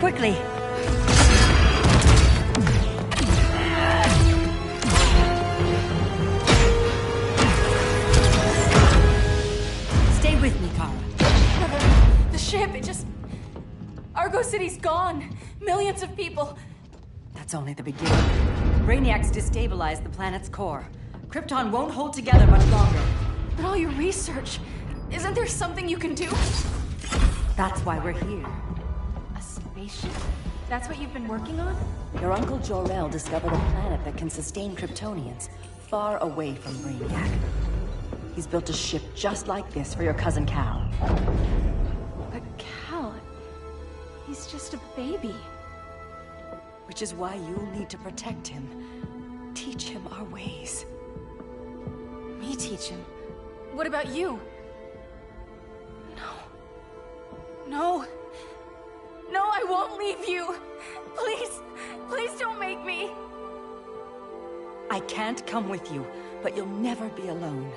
quickly! Stay with me, Kara. The ship, it just... Argo City's gone. Millions of people. That's only the beginning. Brainiac's destabilized the planet's core. Krypton won't hold together much longer. But all your research, isn't there something you can do? That's why we're here. A spaceship? That's what you've been working on? Your Uncle Jor-El discovered a planet that can sustain Kryptonians, far away from Brainiac. He's built a ship just like this for your cousin Cal. But Cal... he's just a baby. Which is why you'll need to protect him. Teach him our ways. Me teach him? What about you? No. No, I won't leave you. Please, please don't make me. I can't come with you, but you'll never be alone.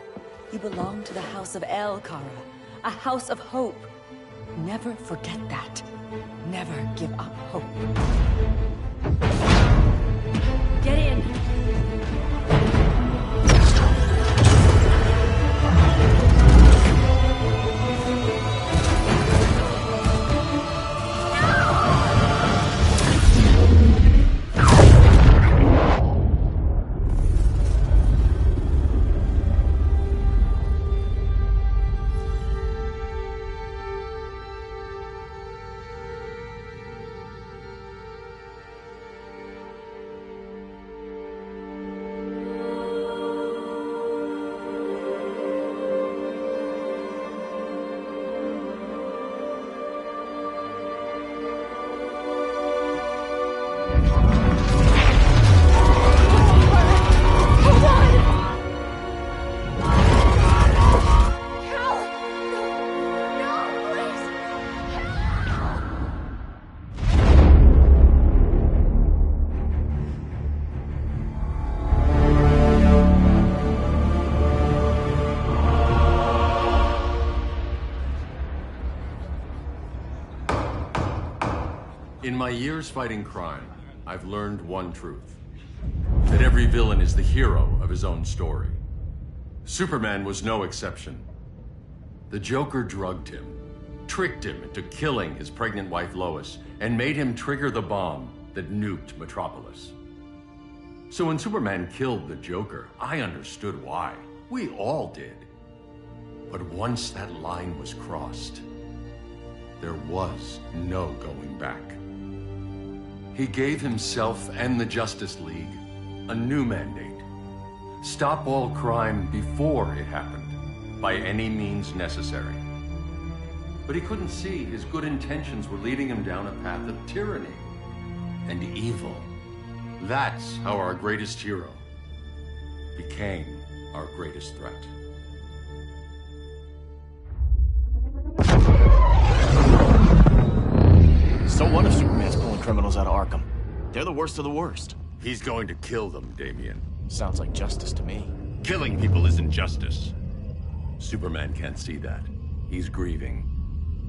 You belong to the House of El, Kara. A house of hope. Never forget that. Never give up hope. Get in! In my years fighting crime, I've learned one truth. That every villain is the hero of his own story. Superman was no exception. The Joker drugged him, tricked him into killing his pregnant wife Lois, and made him trigger the bomb that nuked Metropolis. So when Superman killed the Joker, I understood why. We all did. But once that line was crossed, there was no going back. He gave himself and the Justice League a new mandate. Stop all crime before it happened, by any means necessary. But he couldn't see his good intentions were leading him down a path of tyranny and evil. That's how our greatest hero became our greatest threat. So what if Superman's pulling criminals out of Arkham? They're the worst of the worst. He's going to kill them, Damian. Sounds like justice to me. Killing people isn't justice. Superman can't see that. He's grieving.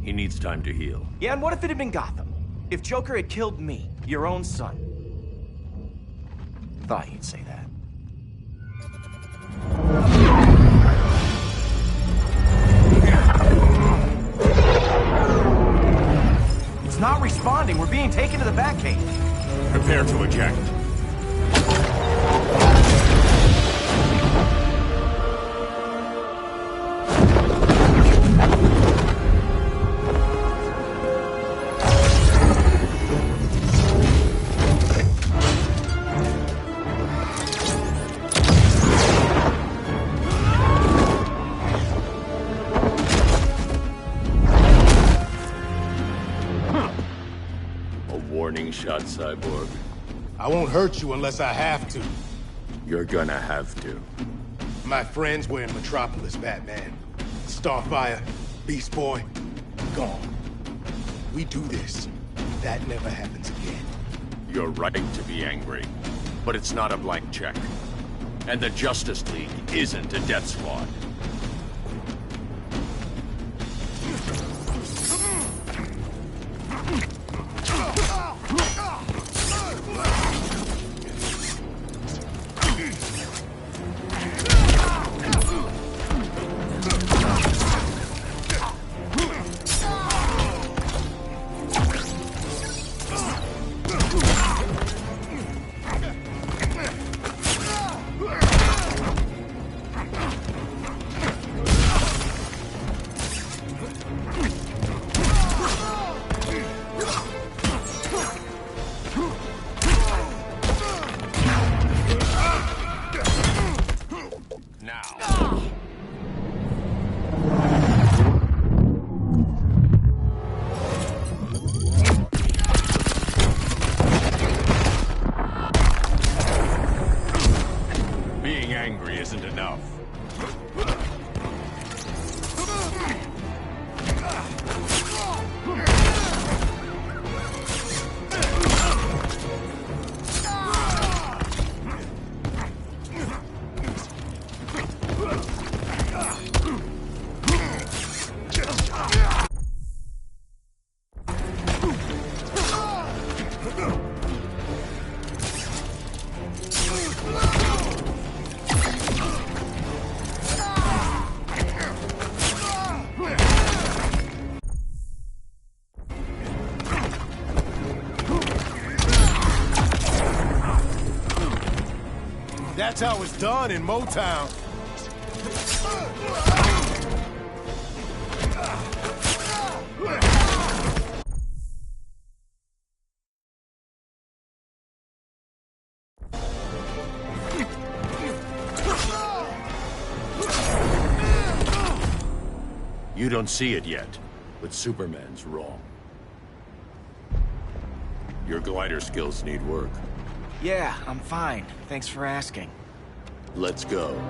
He needs time to heal. Yeah, and what if it had been Gotham? If Joker had killed me, your own son? Thought you'd say that. It's not responding. We're being taken to the Batcave. Prepare to eject. Warning shot, Cyborg. I won't hurt you unless I have to. You're gonna have to. My friends were in Metropolis, Batman. Starfire, Beast Boy, gone. We do this. That never happens again. You're right to be angry, but it's not a blank check. And the Justice League isn't a death squad. That's how it's done in Motown. You don't see it yet, but Superman's wrong. Your glider skills need work. Yeah, I'm fine. Thanks for asking. Let's go.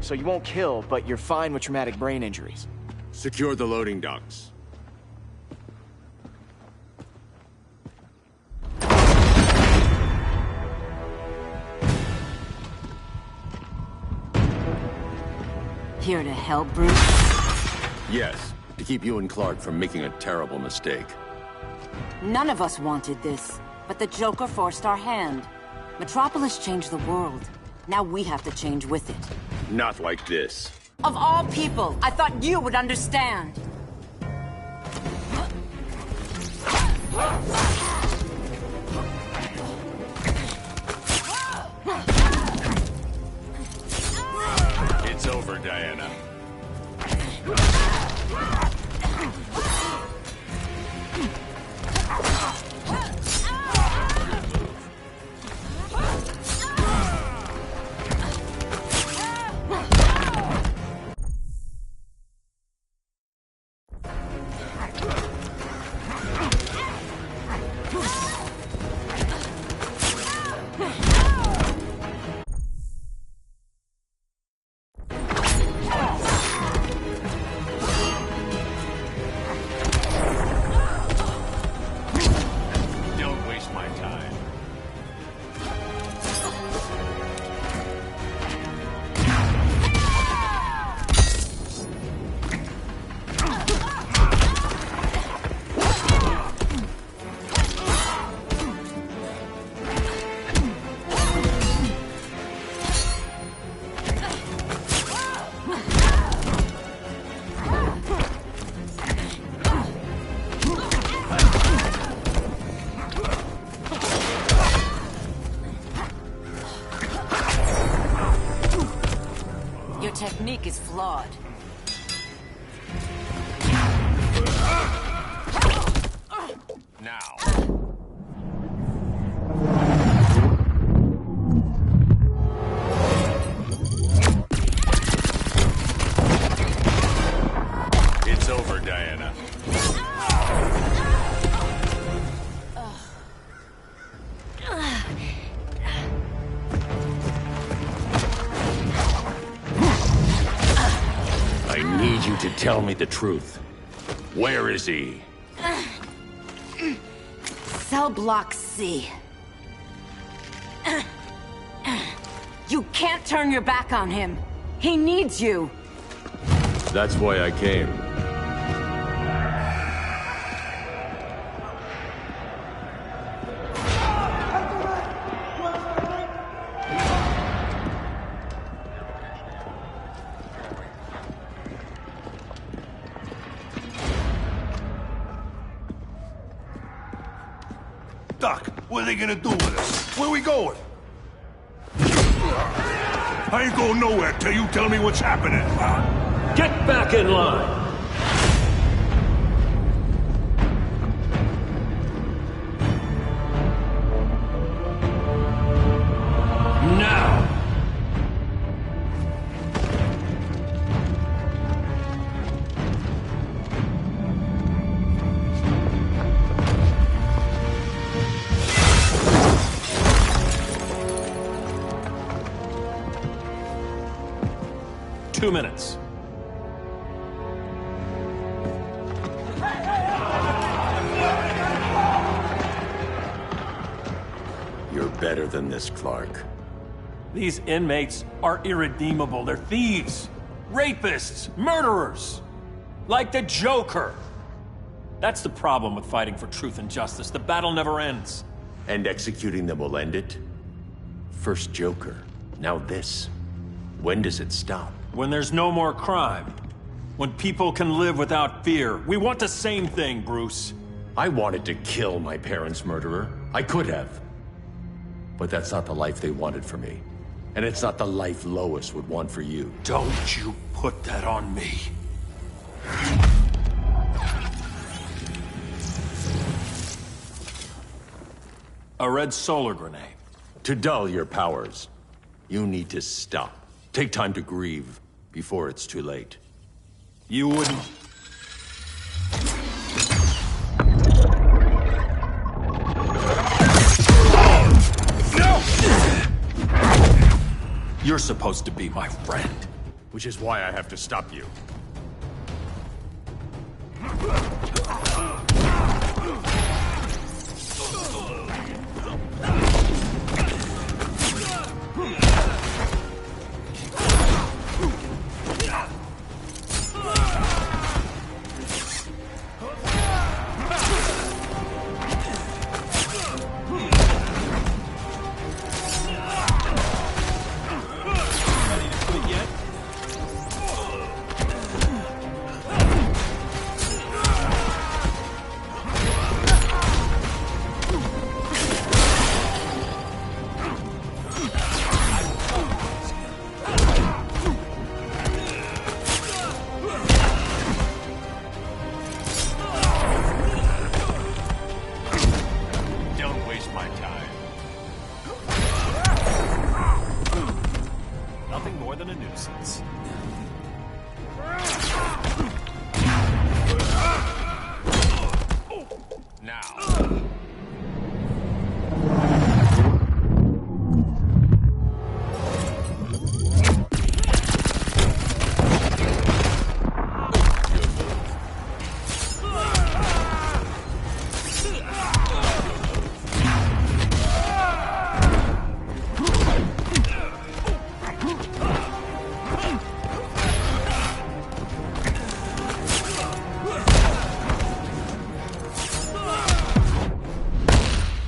So you won't kill, but you're fine with traumatic brain injuries. Secure the loading docks. Here to help, Bruce? Yes, to keep you and Clark from making a terrible mistake. None of us wanted this, but the Joker forced our hand. Metropolis changed the world. Now we have to change with it. Not like this. Of all people, I thought you would understand. It's over, Diana. Technique is flawed. Now. It's over, Diana. I need you to tell me the truth. Where is he? Cell Block C. You can't turn your back on him. He needs you. That's why I came. Doc, what are they gonna do with us? Where we going? I ain't going nowhere till you tell me what's happening. Get back in line! Now! 2 minutes. You're better than this, Clark. These inmates are irredeemable. They're thieves, rapists, murderers. Like the Joker. That's the problem with fighting for truth and justice. The battle never ends. And executing them will end it? First Joker, now this. When does it stop? When there's no more crime. When people can live without fear. We want the same thing, Bruce. I wanted to kill my parents' murderer. I could have. But that's not the life they wanted for me. And it's not the life Lois would want for you. Don't you put that on me. A red solar grenade. To dull your powers, you need to stop. Take time to grieve before it's too late. You wouldn't... You're supposed to be my friend. Which is why I have to stop you.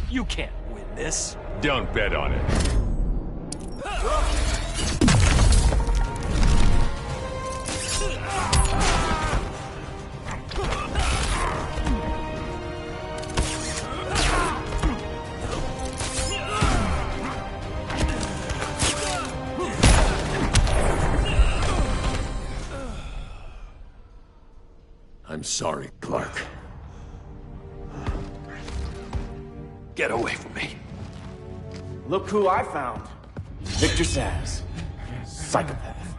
You can't win this. Don't bet on it. I'm sorry, Clark. Get away from me. Look who I found. Victor Zsasz. Psychopath.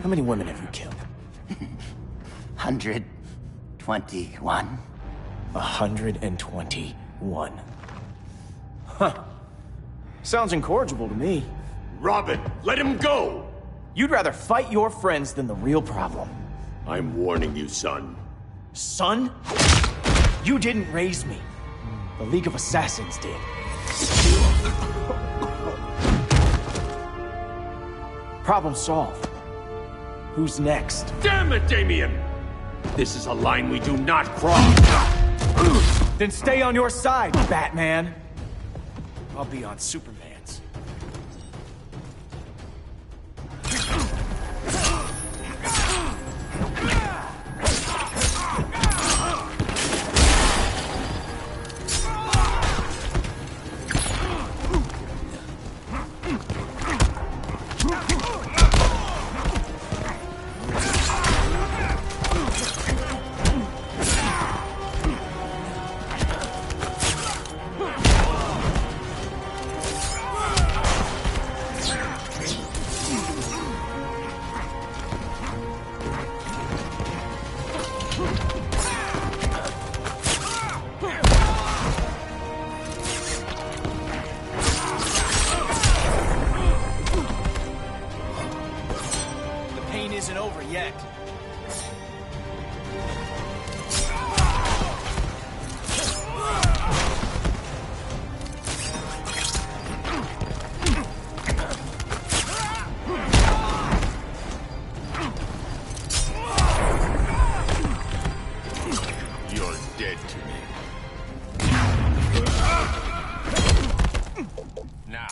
How many women have you killed? 121. 121. Huh. Sounds incorrigible to me. Robin, let him go! You'd rather fight your friends than the real problem. I'm warning you, son. Son? You didn't raise me. The League of Assassins did. Problem solved. Who's next? Damn it, Damien! This is a line we do not cross! Then stay on your side, Batman. I'll be on Superman's. scene isn't over yet. You're dead to me. Now.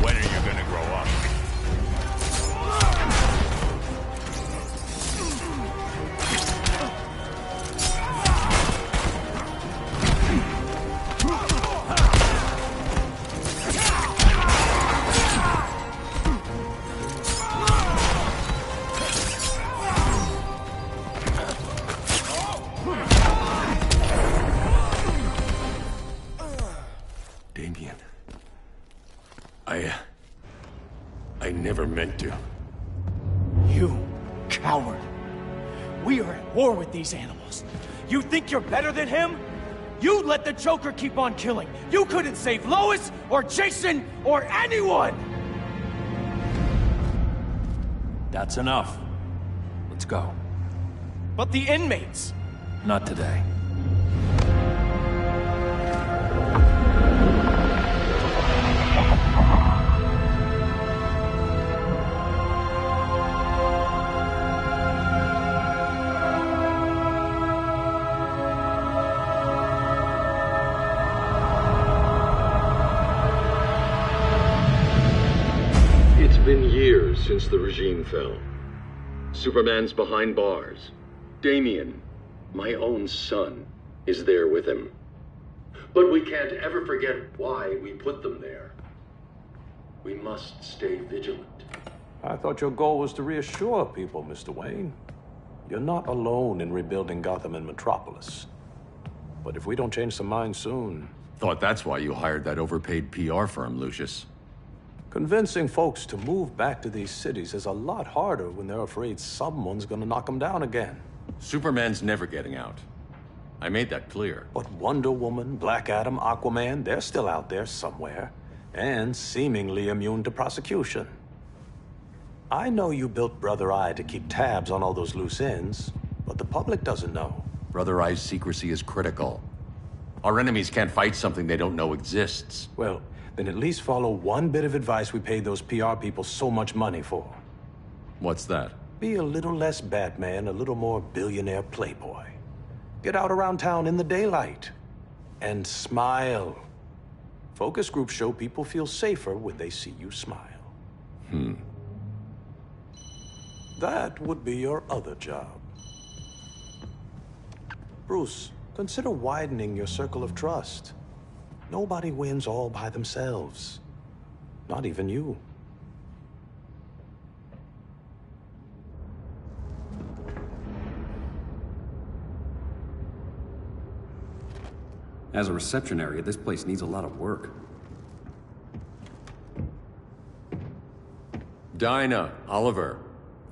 When are you gonna grow up? Damien. I never meant to. You coward. We are at war with these animals. You think you're better than him? You let the Joker keep on killing. You couldn't save Lois, or Jason, or anyone! That's enough. Let's go. But the inmates! Not today. It's been years since the regime fell. Superman's behind bars. Damien, my own son, is there with him. But we can't ever forget why we put them there. We must stay vigilant. I thought your goal was to reassure people, Mr. Wayne. You're not alone in rebuilding Gotham and Metropolis. But if we don't change some minds soon... Thought that's why you hired that overpaid PR firm, Lucius. Convincing folks to move back to these cities is a lot harder when they're afraid someone's gonna knock them down again. Superman's never getting out. I made that clear. But Wonder Woman, Black Adam, Aquaman, they're still out there somewhere. And seemingly immune to prosecution. I know you built Brother Eye to keep tabs on all those loose ends, but the public doesn't know. Brother Eye's secrecy is critical. Our enemies can't fight something they don't know exists. Well, then at least follow one bit of advice we paid those PR people so much money for. What's that? Be a little less Batman, a little more billionaire playboy. Get out around town in the daylight. And smile. Focus groups show people feel safer when they see you smile. That would be your other job. Bruce, consider widening your circle of trust. Nobody wins all by themselves. Not even you. As a reception area, this place needs a lot of work. Dinah, Oliver,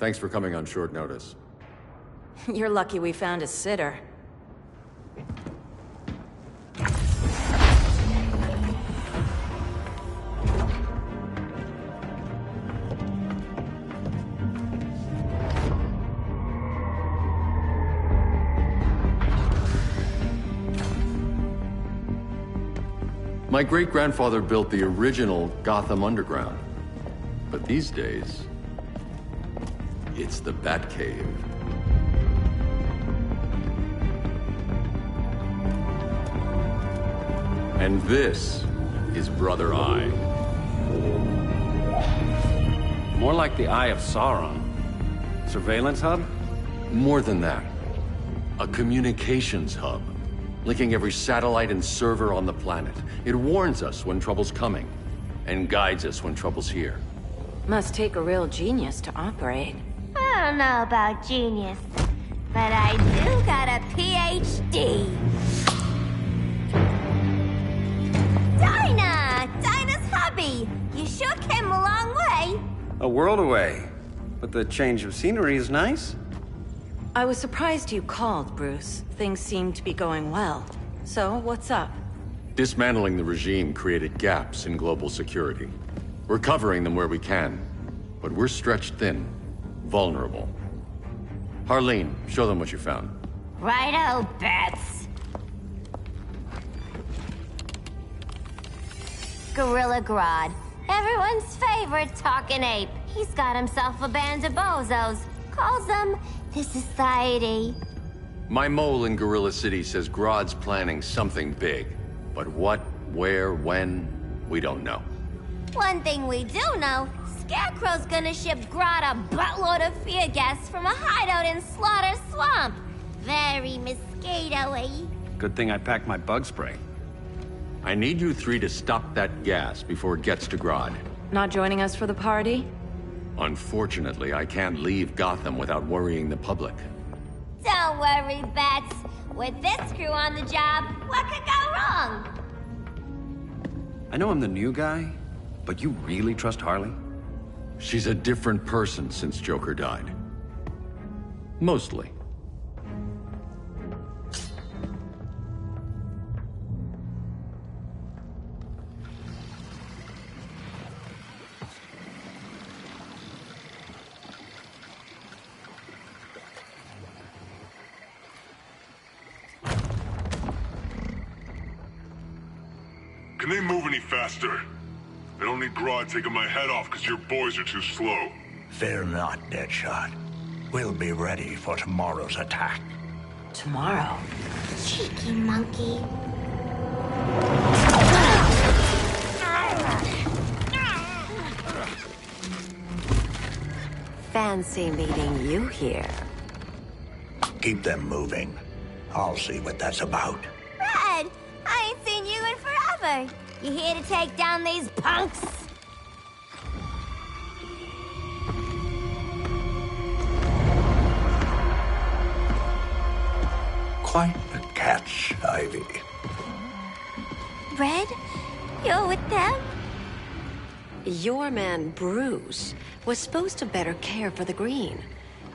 thanks for coming on short notice. You're lucky we found a sitter. My great-grandfather built the original Gotham Underground. But these days, it's the Batcave. And this is Brother Eye. More like the Eye of Sauron. Surveillance hub? More than that. A communications hub, linking every satellite and server on the planet. It warns us when trouble's coming, and guides us when trouble's here. Must take a real genius to operate. I don't know about genius, but I do got a PhD. Dinah's hubby! You sure came a long way. A world away. But the change of scenery is nice. I was surprised you called, Bruce. Things seem to be going well. So, what's up? Dismantling the regime created gaps in global security. We're covering them where we can, but we're stretched thin, vulnerable. Harleen, show them what you found. Righto, Bats. Gorilla Grodd. Everyone's favorite talking ape. He's got himself a band of bozos. Calls them the Society. My mole in Gorilla City says Grodd's planning something big. But what, where, when, we don't know. One thing we do know, Scarecrow's gonna ship Grodd a buttload of fear gas from a hideout in Slaughter Swamp. Very mosquito-y. Good thing I packed my bug spray. I need you three to stop that gas before it gets to Grodd. Not joining us for the party? Unfortunately, I can't leave Gotham without worrying the public. Don't worry, Bats. With this crew on the job, what could go wrong? I know I'm the new guy, but you really trust Harley? She's a different person since Joker died. Mostly. Can they move any faster? I don't need Grodd taking my head off because your boys are too slow. Fear not, Deadshot. We'll be ready for tomorrow's attack. Tomorrow? Cheeky monkey. Fancy meeting you here. Keep them moving. I'll see what that's about. Red, I ain't seen you in forever. You here to take down these punks? Quite the catch, Ivy. Red, you're with them? Your man, Bruce, was supposed to better care for the Green.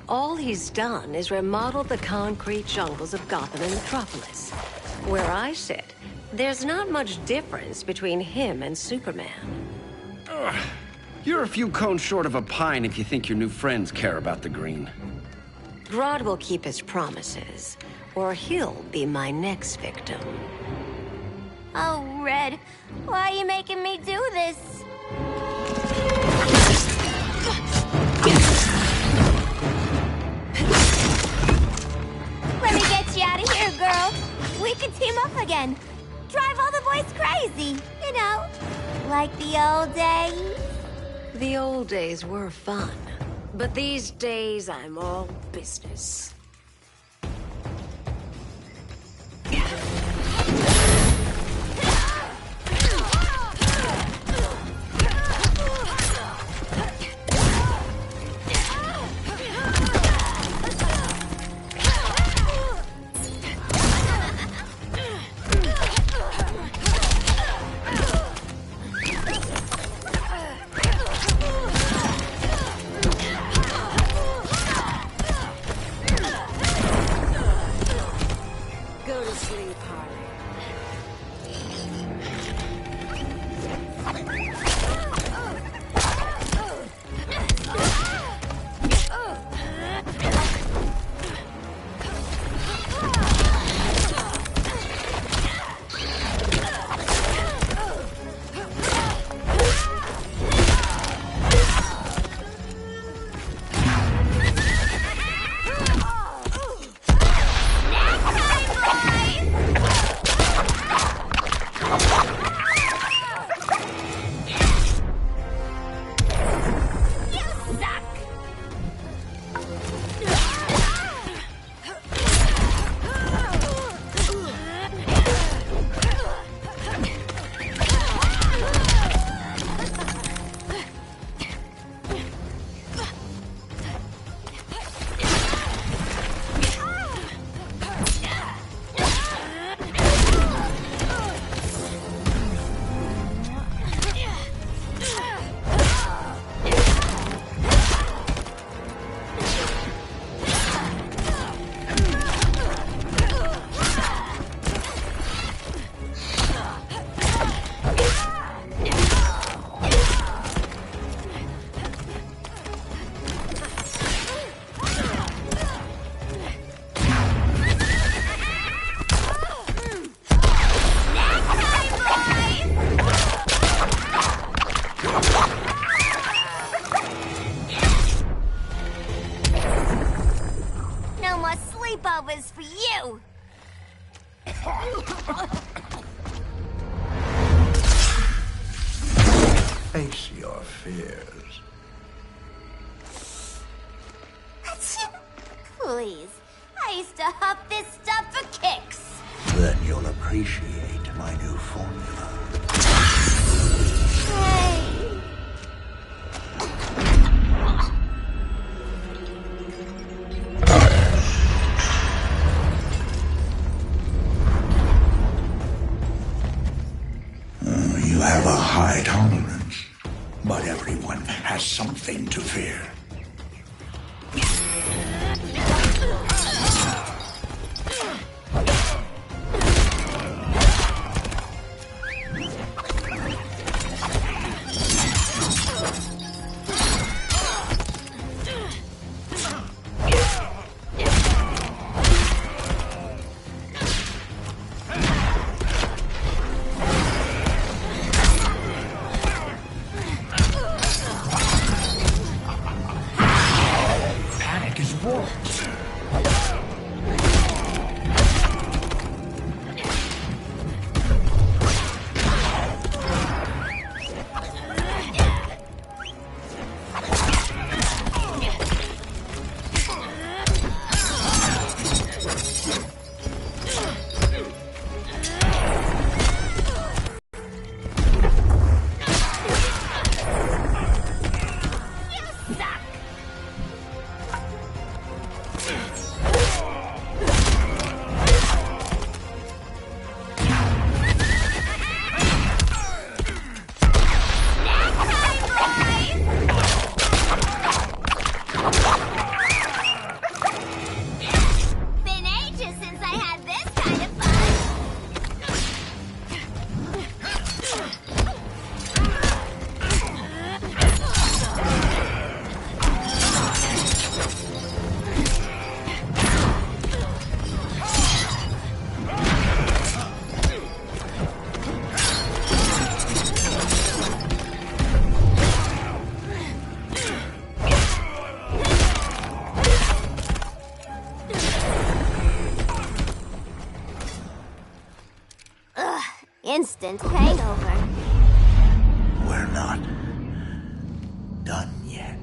All he's done is remodel the concrete jungles of Gotham and Metropolis. Where I sit, there's not much difference between him and Superman. Ugh. You're a few cones short of a pine if you think your new friends care about the Green. Grodd will keep his promises, or he'll be my next victim. Oh, Red, why are you making me do this? Let me get you out of here, girl. We can team up again. Drive all the boys crazy, you know, like the old days. The old days were fun, but these days I'm all business. Go to sleep, Harley. sleepovers for you! Face your fears. Please. I used to huff this stuff for kicks. Then you'll appreciate my new formula. Hey. You have a high tolerance, but everyone has something to fear. Instant hangover. We're not done yet.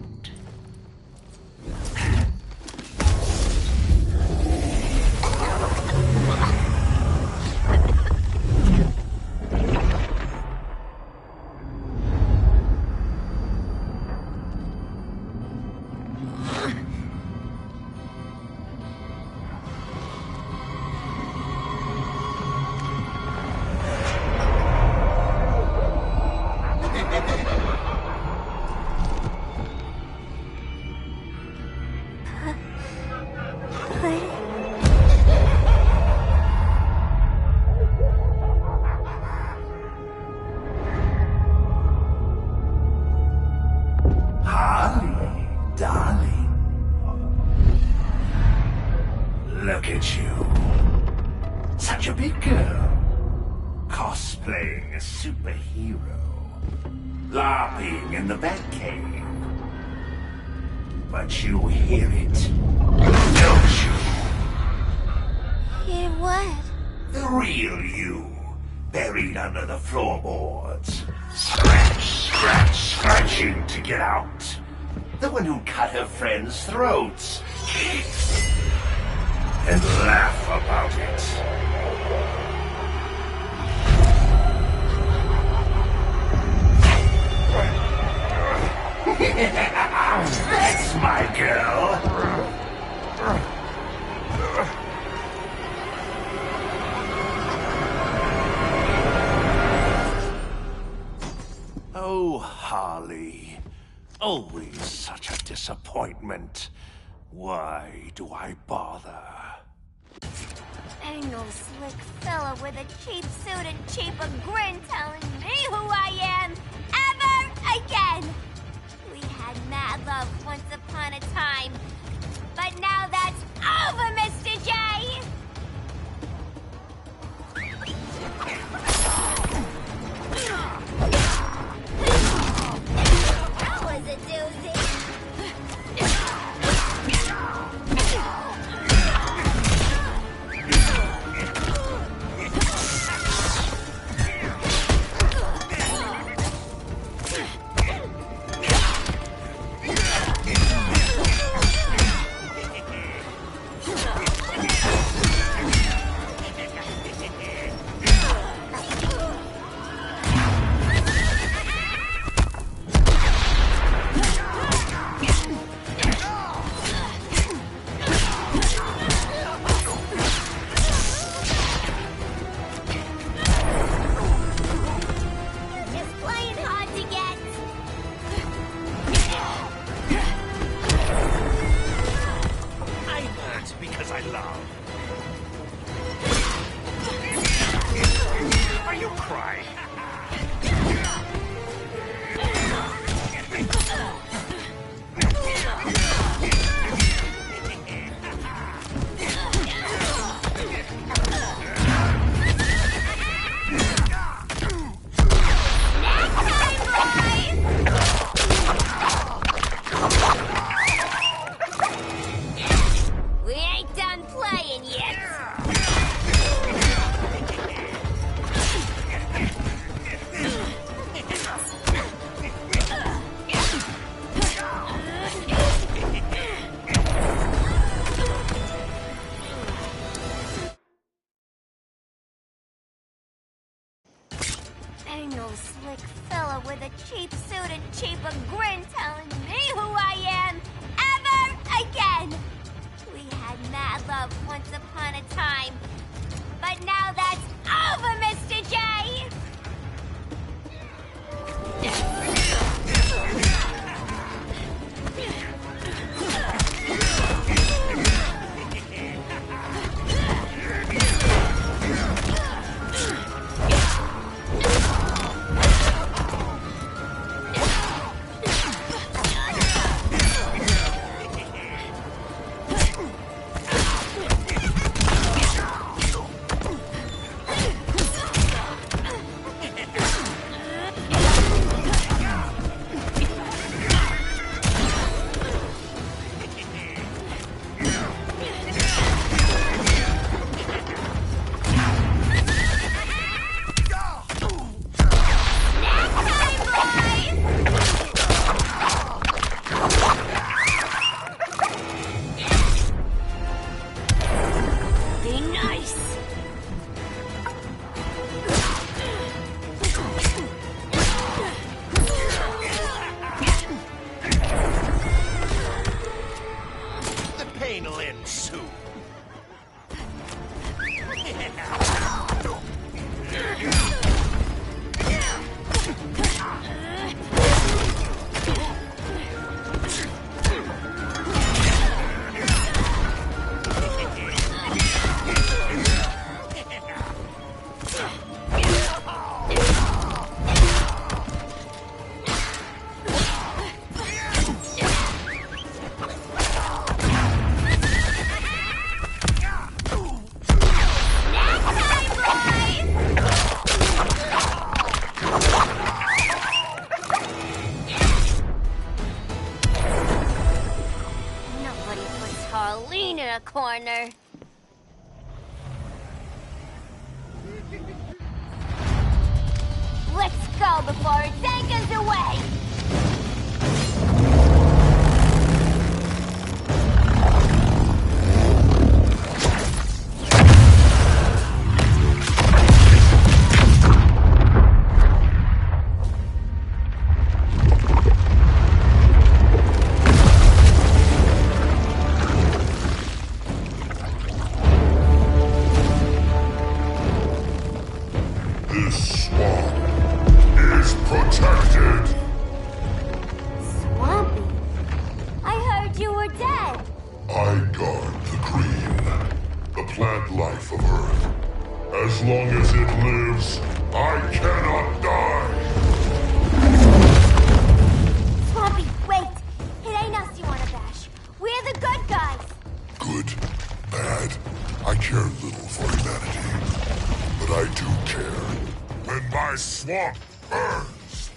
Look at you. Such a big girl. Cosplaying a superhero. LARPing in the Batcave. But you hear it, don't you? Hear what? The real you. Buried under the floorboards. Scratch, scratch, scratching to get out. The one who cut her friends' throats. And laugh about it. That's my girl. Oh, Harley. Always such a disappointment. Why do I bother? Ain't no slick fella with a cheap suit and cheaper grin telling me who I am ever again. We had mad love once upon a time, but now that's over, Mr. J. That was a doozy. Ain't no slick fella with a cheap suit and cheaper grin telling me who I am ever again. We had mad love once upon a time, but now that's over, Mr. J! Corner. Let's go before it anchors away! This swamp is protected! Swampy? I heard you were dead. I guard the green, the plant life of Earth. As long as it lives, I cannot die! Swampy, wait! It ain't us you wanna bash. We're the good guys! Good, bad, I care little for humanity. But I do care when my swamp burns!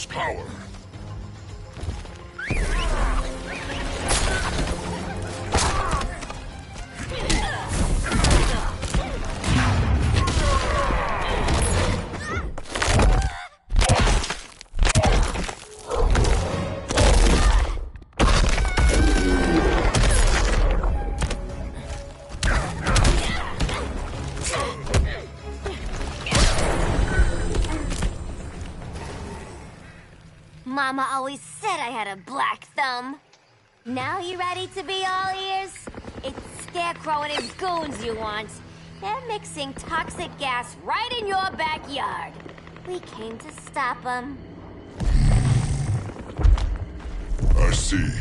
Power. Mama always said I had a black thumb. Now you ready to be all ears? It's Scarecrow and his goons you want. They're mixing toxic gas right in your backyard. We came to stop them. I see.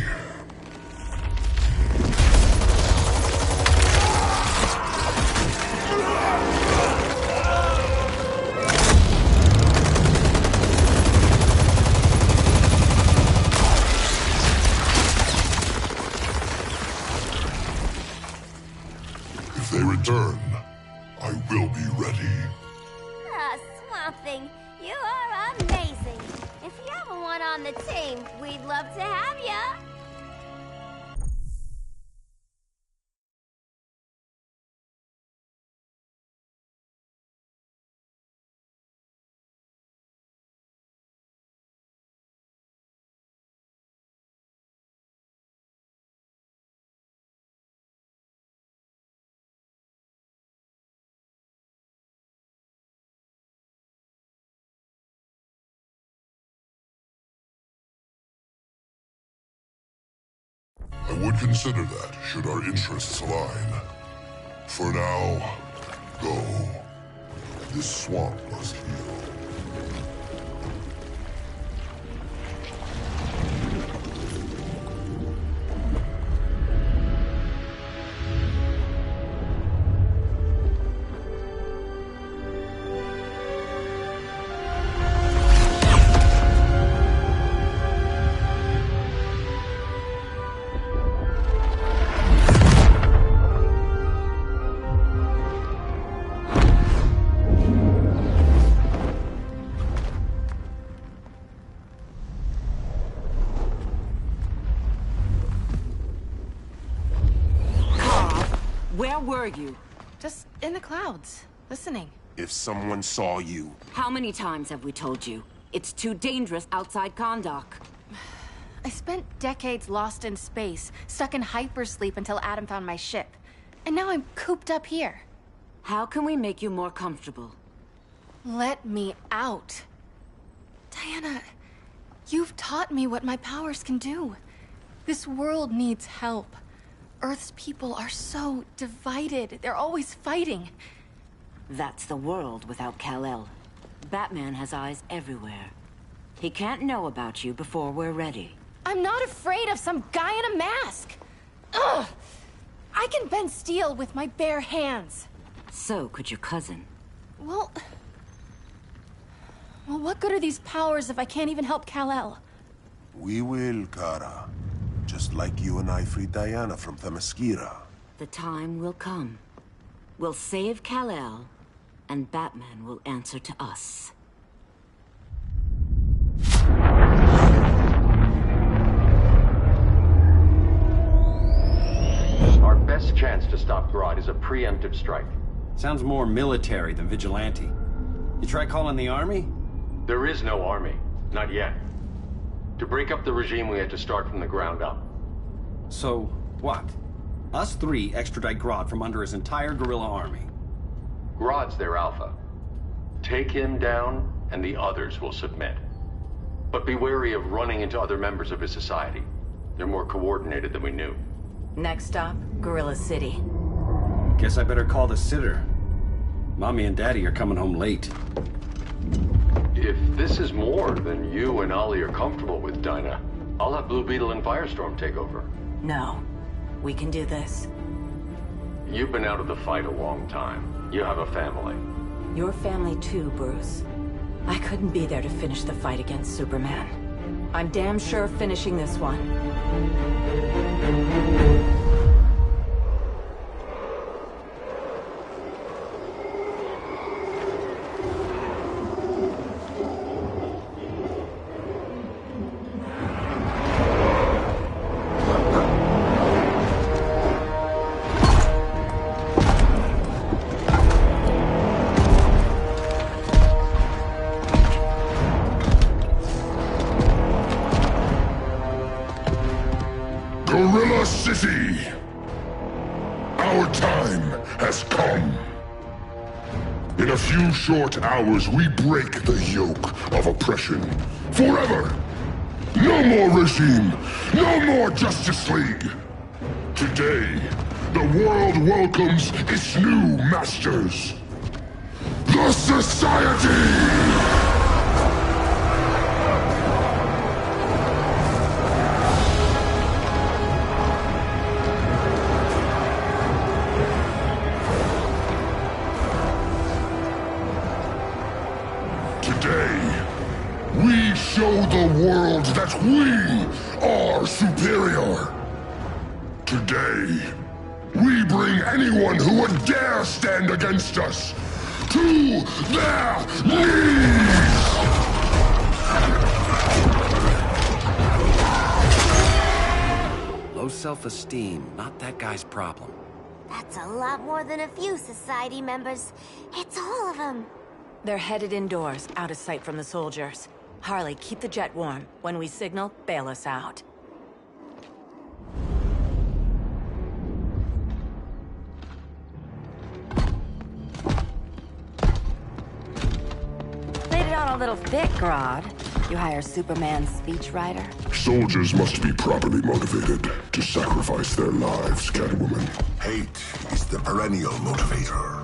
If they return, I will be ready. Ah, Swamp Thing, you are amazing. If you ever want on the team, we'd love to have ya. I would consider that, should our interests align. For now, go. This swamp must heal. Where were you? Just in the clouds, listening. If someone saw you... How many times have we told you? It's too dangerous outside Kahndaq. I spent decades lost in space, stuck in hypersleep until Adam found my ship. And now I'm cooped up here. How can we make you more comfortable? Let me out. Diana, you've taught me what my powers can do. This world needs help. Earth's people are so divided. They're always fighting. That's the world without Kal-El. Batman has eyes everywhere. He can't know about you before we're ready. I'm not afraid of some guy in a mask. Ugh! I can bend steel with my bare hands. So could your cousin. Well, what good are these powers if I can't even help Kal-El? We will, Kara. Just like you and I freed Diana from Themyscira. The time will come. We'll save Kal-El, and Batman will answer to us. Our best chance to stop Grodd is a preemptive strike. Sounds more military than vigilante. You try calling the army? There is no army. Not yet. To break up the regime, we had to start from the ground up. So, what? Us three extradite Grodd from under his entire guerrilla army. Grodd's their alpha. Take him down, and the others will submit. But be wary of running into other members of his society. They're more coordinated than we knew. Next stop, Gorilla City. Guess I better call the sitter. Mommy and Daddy are coming home late. If this is more than you and Ollie are comfortable with, Dinah, I'll have Blue Beetle and Firestorm take over. No. We can do this. You've been out of the fight a long time. You have a family. Your family too, Bruce. I couldn't be there to finish the fight against Superman. I'm damn sure finishing this one. Gorilla City! Our time has come. In a few short hours, we break the yoke of oppression. Forever! No more regime! No more Justice League! Today, the world welcomes its new masters. The Society! We show the world that we are superior. Today, we bring anyone who would dare stand against us to their knees! Low self-esteem, not that guy's problem. That's a lot more than a few Society members. It's all of them. They're headed indoors, out of sight from the soldiers. Harley, keep the jet warm. When we signal, bail us out. Laid it on a little thick, Grodd. You hire Superman's speechwriter? Soldiers must be properly motivated to sacrifice their lives, Catwoman. Hate is the perennial motivator.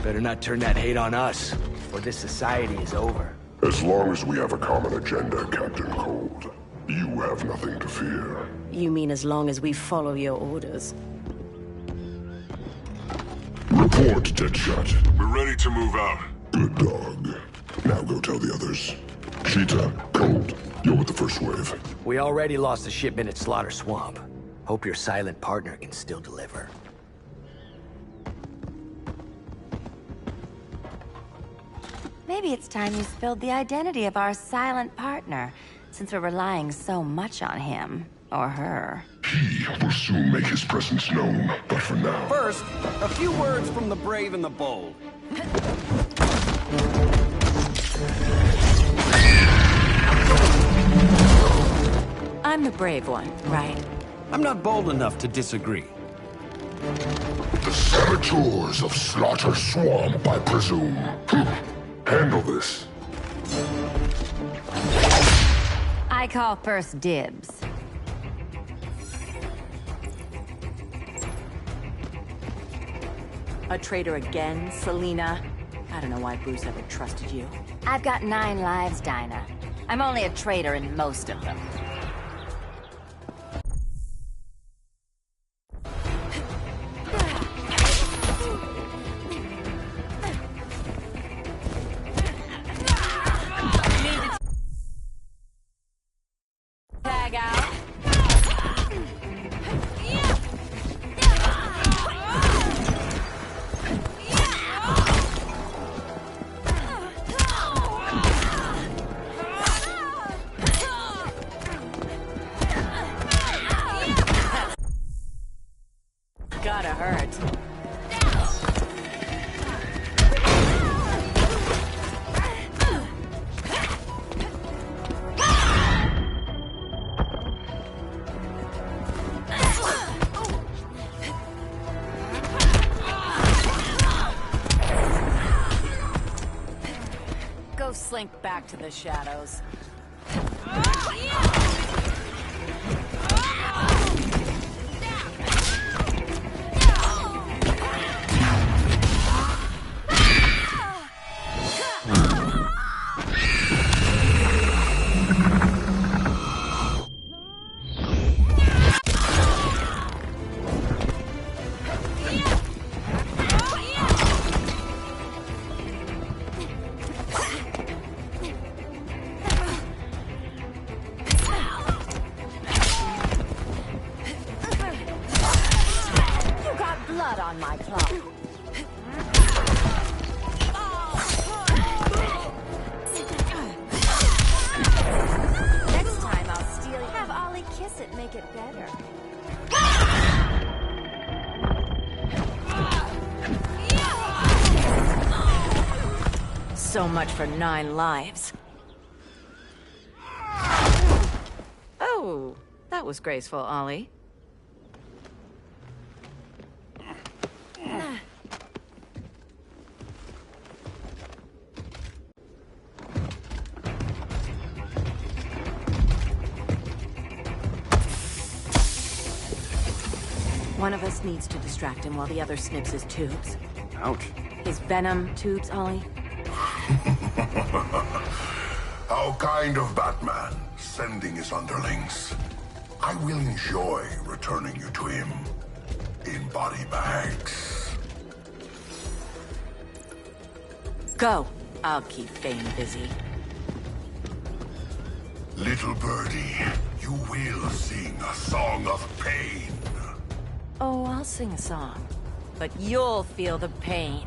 Better not turn that hate on us, or this society is over. As long as we have a common agenda, Captain Cold, you have nothing to fear. You mean as long as we follow your orders? Report, Deadshot. We're ready to move out. Good dog. Now go tell the others. Cheetah, Cold, you're with the first wave. We already lost a shipment at Slaughter Swamp. Hope your silent partner can still deliver. Maybe it's time you spilled the identity of our silent partner, since we're relying so much on him. Or her. He will soon make his presence known, but for now... First, a few words from the brave and the bold. I'm the brave one, right? I'm not bold enough to disagree. The saboteurs of Slaughter Swamp, I presume. Handle this. I call first dibs. A traitor again, Selina? I don't know why Bruce ever trusted you. I've got 9 lives, Dinah. I'm only a traitor in most of them. Tag out. Gotta hurt. Go slink back to the shadows. Blood on my clock. Next time I'll steal you. Have Ollie kiss it, make it better. So much for 9 lives. Oh, that was graceful, Ollie. One of us needs to distract him while the other snips his tubes. Ouch. His venom tubes, Ollie? How kind of Batman, sending his underlings. I will enjoy returning you to him in body bags. Go. I'll keep Bane busy. Little birdie, you will sing a song of pain. Oh, I'll sing a song. But you'll feel the pain.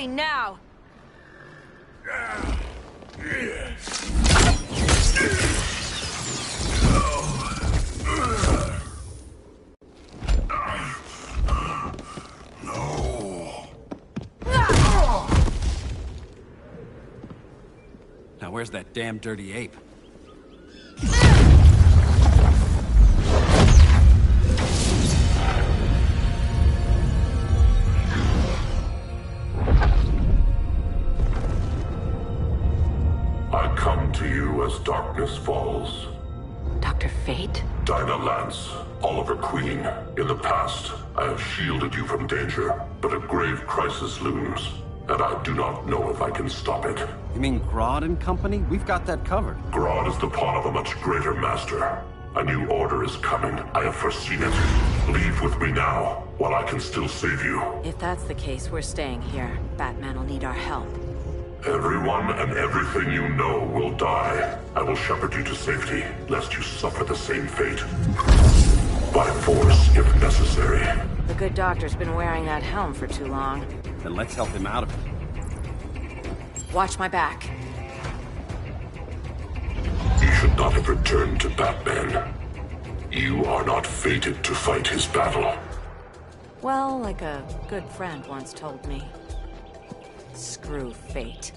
Now! Now where's that damn dirty ape? As darkness falls. Dr. Fate? Dinah Lance, Oliver Queen. In the past, I have shielded you from danger, but a grave crisis looms, and I do not know if I can stop it. You mean Grodd and company? We've got that covered. Grodd is the pawn of a much greater master. A new order is coming. I have foreseen it. Leave with me now, while I can still save you. If that's the case, we're staying here. Batman will need our help. Everyone and everything you know will die. I will shepherd you to safety, lest you suffer the same fate. By force, if necessary. The good doctor's been wearing that helm for too long. Then let's help him out of it. Watch my back. You should not have returned to Batman. You are not fated to fight his battle. Well, like a good friend once told me. Screw fate.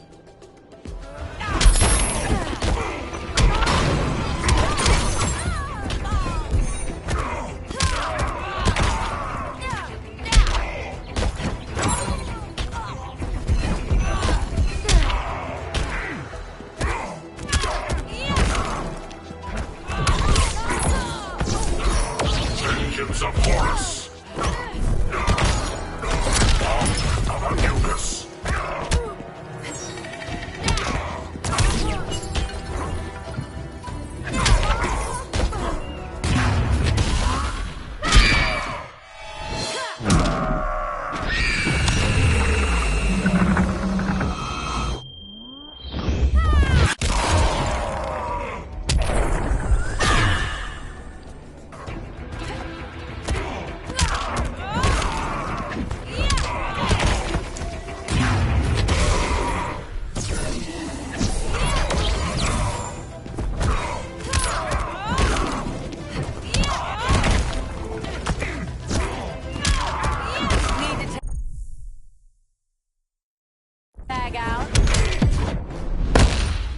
Vengeance of Horus! Of Anubis!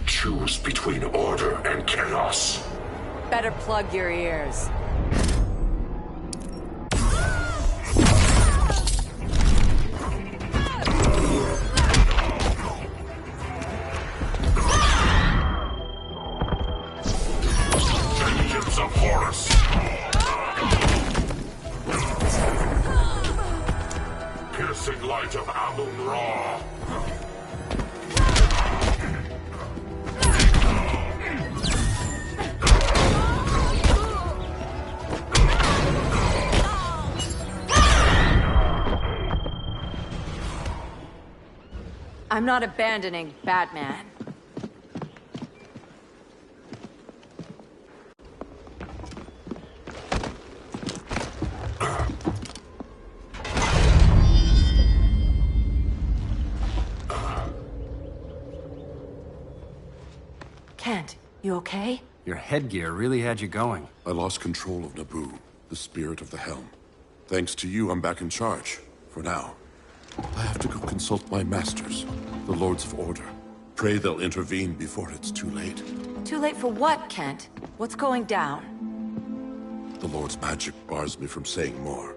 Choose between order and chaos. Better plug your ears. piercing light of Amun-Ra. I'm not abandoning Batman. Kent, you okay? Your headgear really had you going. I lost control of Naboo, the spirit of the helm. Thanks to you, I'm back in charge. For now. I have to go consult my masters, the Lords of Order. Pray they'll intervene before it's too late. Too late for what, Kent? What's going down? The Lord's magic bars me from saying more.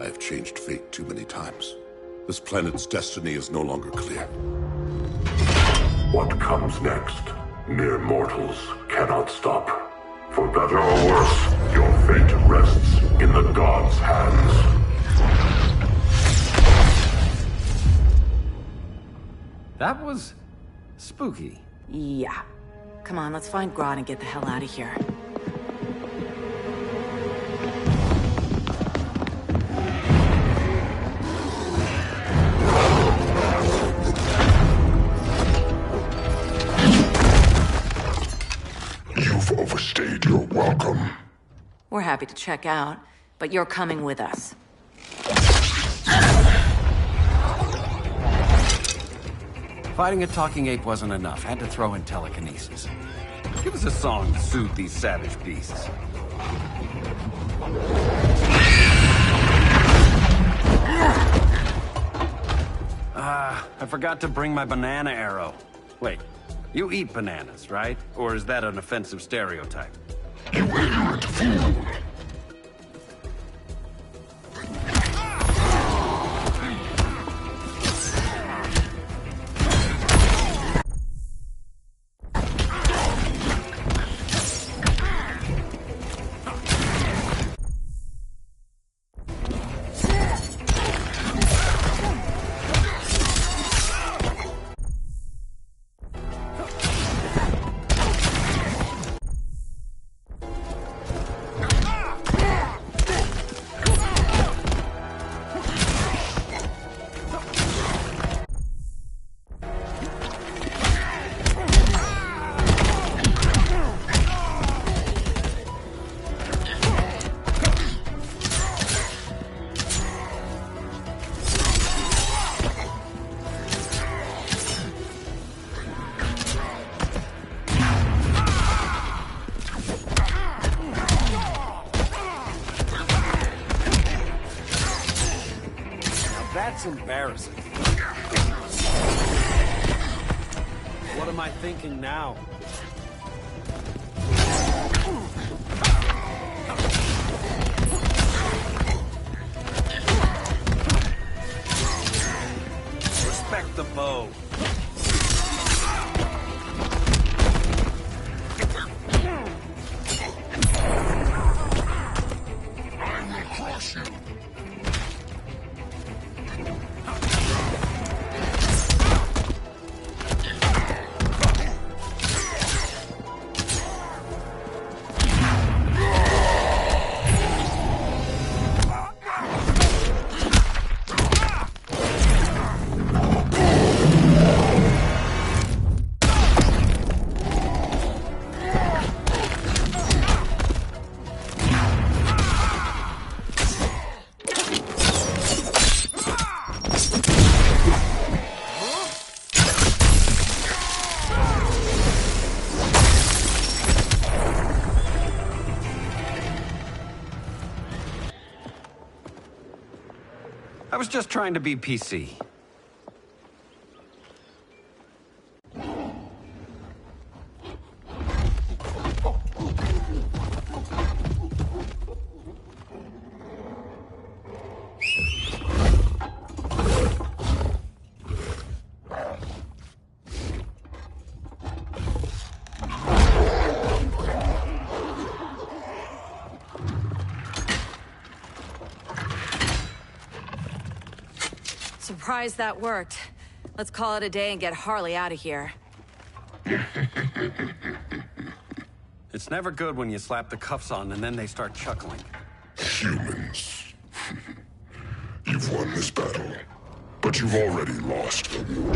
I have changed fate too many times. This planet's destiny is no longer clear. What comes next? Mere mortals cannot stop. For better or worse, your fate rests in the gods' hands. That was spooky. Yeah. Come on, let's find Grodd and get the hell out of here. You've overstayed your welcome. We're happy to check out, but you're coming with us. Fighting a talking ape wasn't enough. Had to throw in telekinesis. Give us a song to soothe these savage beasts. I forgot to bring my banana arrow. Wait, you eat bananas, right? Or is that an offensive stereotype? You ignorant fool! That's embarrassing. What am I thinking now? Respect the bow. I will crush you. I was just trying to be PC. Surprised that worked. Let's call it a day and get Harley out of here. It's never good when you slap the cuffs on and then they start chuckling. Humans. You've won this battle, but you've already lost the war.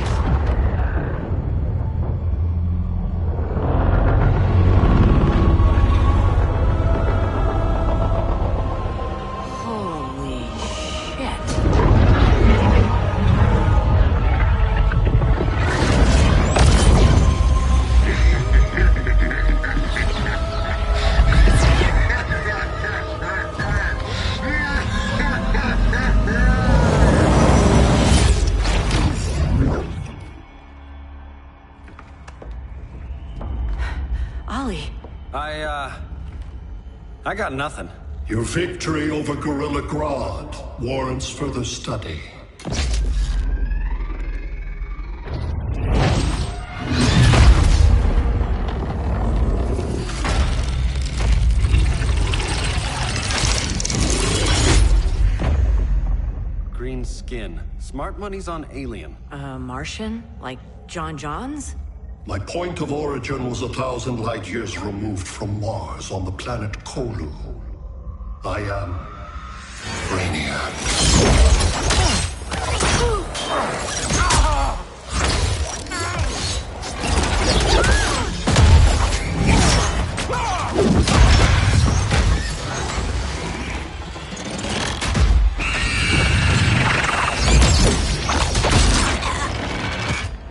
I got nothing. Your victory over Gorilla Grodd warrants further study. Green skin. Smart money's on alien. Martian? Like John Johns? My point of origin was 1,000 light years removed from Mars on the planet Kolu. I am Brainiac.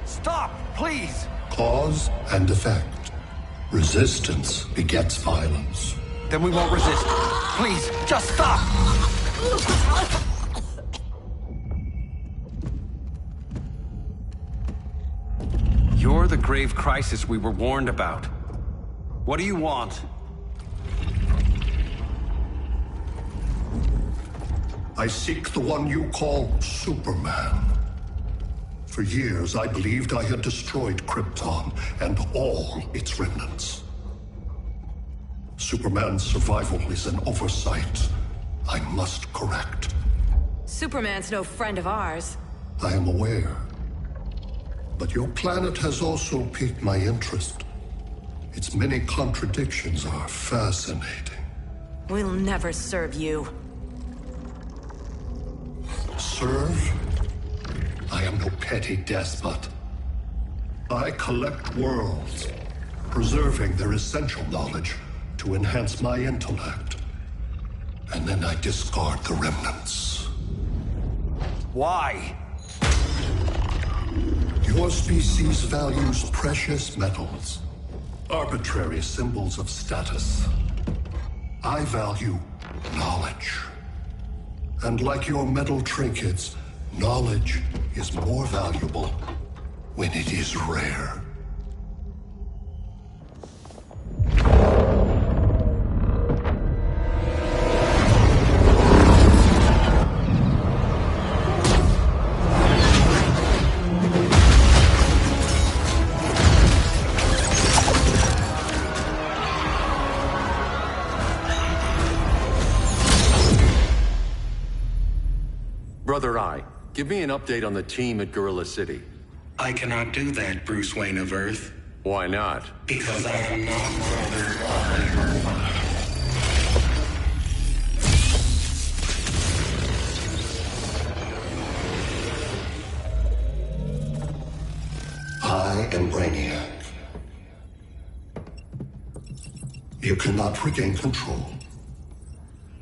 Stop, please! Cause and effect. Resistance begets violence. Then we won't resist. Please, just stop! You're the grave crisis we were warned about. What do you want? I seek the one you call Superman. For years, I believed I had destroyed Krypton and all its remnants. Superman's survival is an oversight I must correct. Superman's no friend of ours. I am aware. But your planet has also piqued my interest. Its many contradictions are fascinating. We'll never serve you. Serve? I am no petty despot. I collect worlds, preserving their essential knowledge to enhance my intellect. And then I discard the remnants. Why? Your species values precious metals, arbitrary symbols of status. I value knowledge. And like your metal trinkets, knowledge is more valuable when it is rare. Brother Eye, give me an update on the team at Gorilla City. I cannot do that, Bruce Wayne of Earth. Why not? Because I am not Brother Eye. I am Brainiac. You cannot regain control.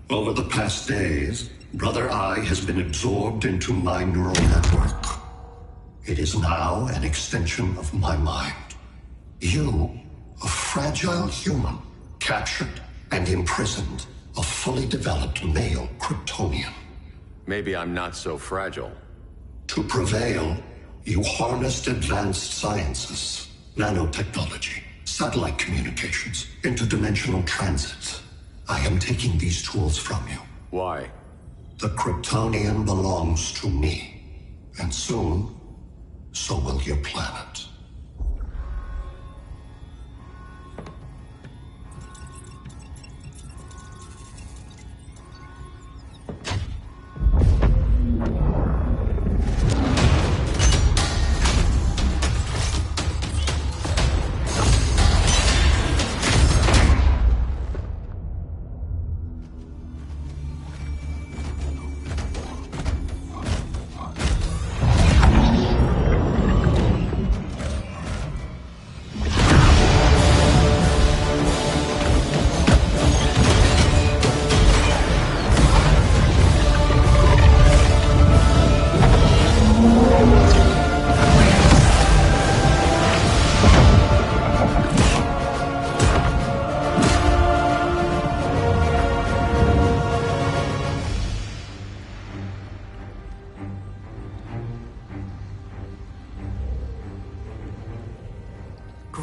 Over the past days, Brother Eye has been absorbed into my neural network. It is now an extension of my mind. You, a fragile human, captured and imprisoned a fully developed male Kryptonian. Maybe I'm not so fragile. To prevail, you harnessed advanced sciences, nanotechnology, satellite communications, interdimensional transit. I am taking these tools from you. Why? The Kryptonian belongs to me. And soon, so will your planet.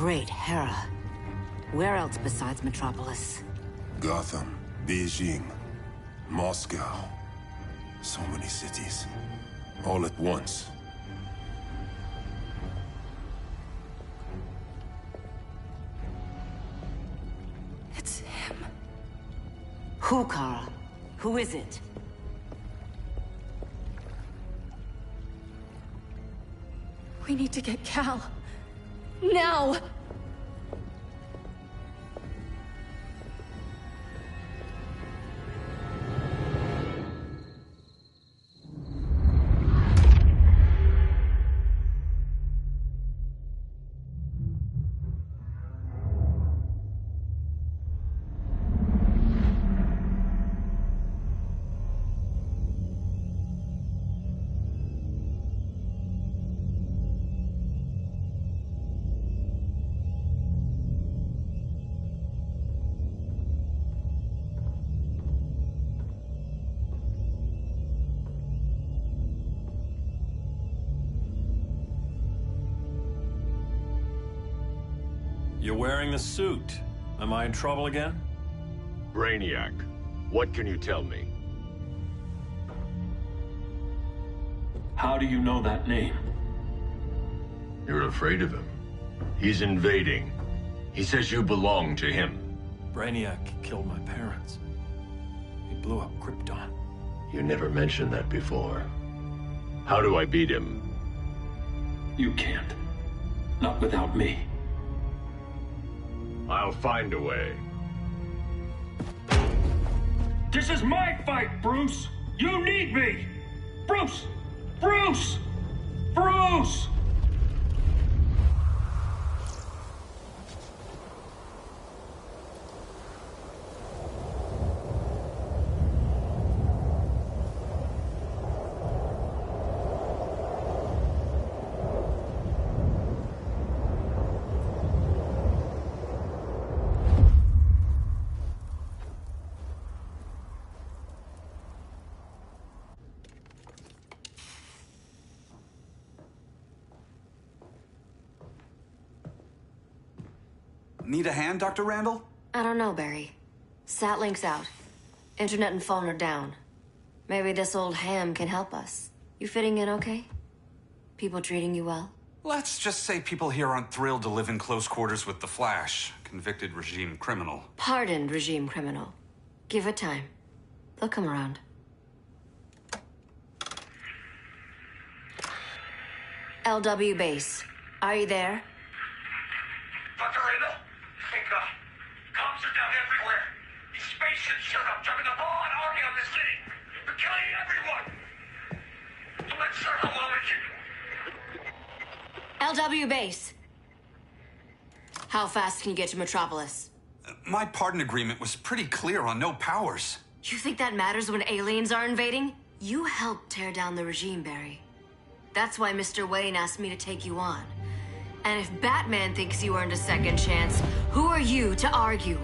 Great Hera. Where else besides Metropolis? Gotham, Beijing, Moscow. So many cities. All at once. It's him. Who, Kara? Who is it? We need to get Cal. Now! You're wearing the suit. Am I in trouble again? Brainiac, what can you tell me? How do you know that name? You're afraid of him. He's invading. He says you belong to him. Brainiac killed my parents. He blew up Krypton. You never mentioned that before. How do I beat him? You can't. Not without me. I'll find a way. This is my fight, Bruce! You need me! Bruce! Bruce! Bruce! Need a hand, Dr. Randall? I don't know, Barry. Satlink's out. Internet and phone are down. Maybe this old ham can help us. You fitting in okay? People treating you well? Let's just say people here aren't thrilled to live in close quarters with the Flash, convicted regime criminal. Pardoned regime criminal. Give it time. They'll come around. LW base. Are you there? Dr. Randall? Cops are down everywhere. These spaceships showed up, dropping the ball and army on this city. They're killing everyone. So let's start a LW base. How fast can you get to Metropolis? My pardon agreement was pretty clear on no powers. You think that matters when aliens are invading? You helped tear down the regime, Barry. That's why Mr. Wayne asked me to take you on. And if Batman thinks you earned a second chance, who are you to argue?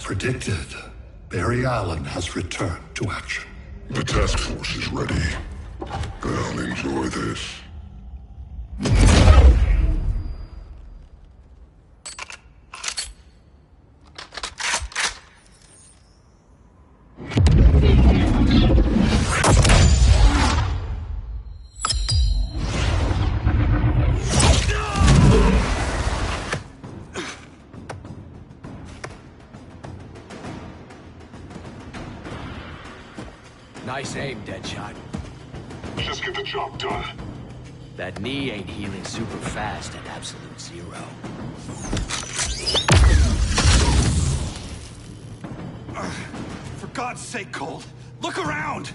Predicted, Barry Allen has returned to action. The task force is ready. I'll enjoy this. Nice aim, Deadshot. Just get the job done. That knee ain't healing super fast at absolute zero. For God's sake, Colt, look around!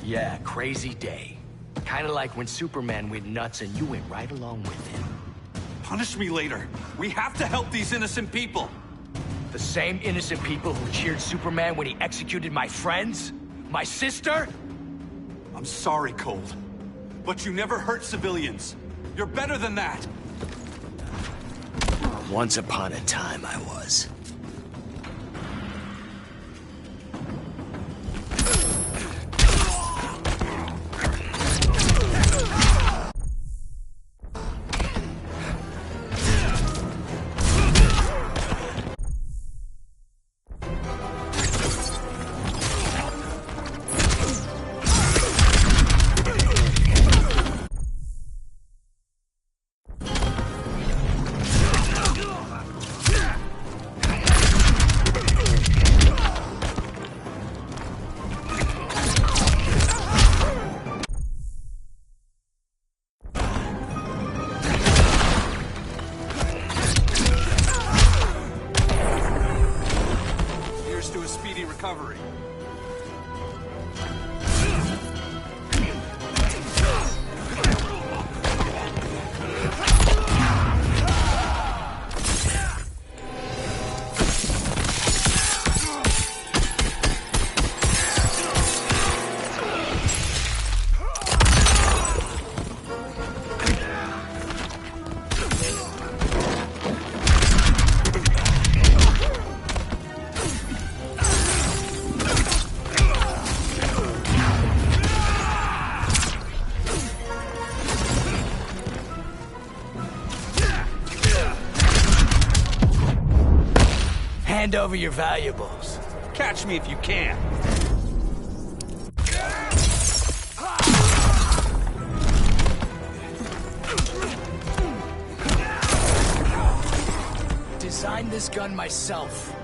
Yeah, crazy day. Kinda like when Superman went nuts and you went right along with him. Punish me later. We have to help these innocent people. The same innocent people who cheered Superman when he executed my friends? My sister? I'm sorry, Colt. But you never hurt civilians. You're better than that. Once upon a time, I was. Recovery. Hand over your valuables. Catch me if you can. Designed this gun myself.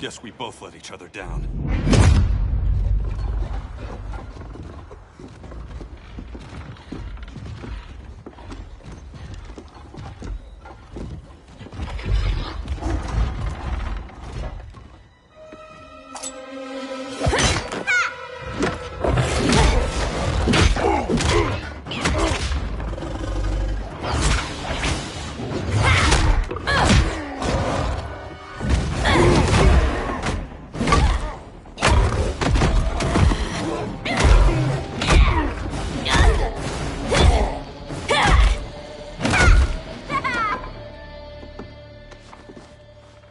Guess we both let each other down.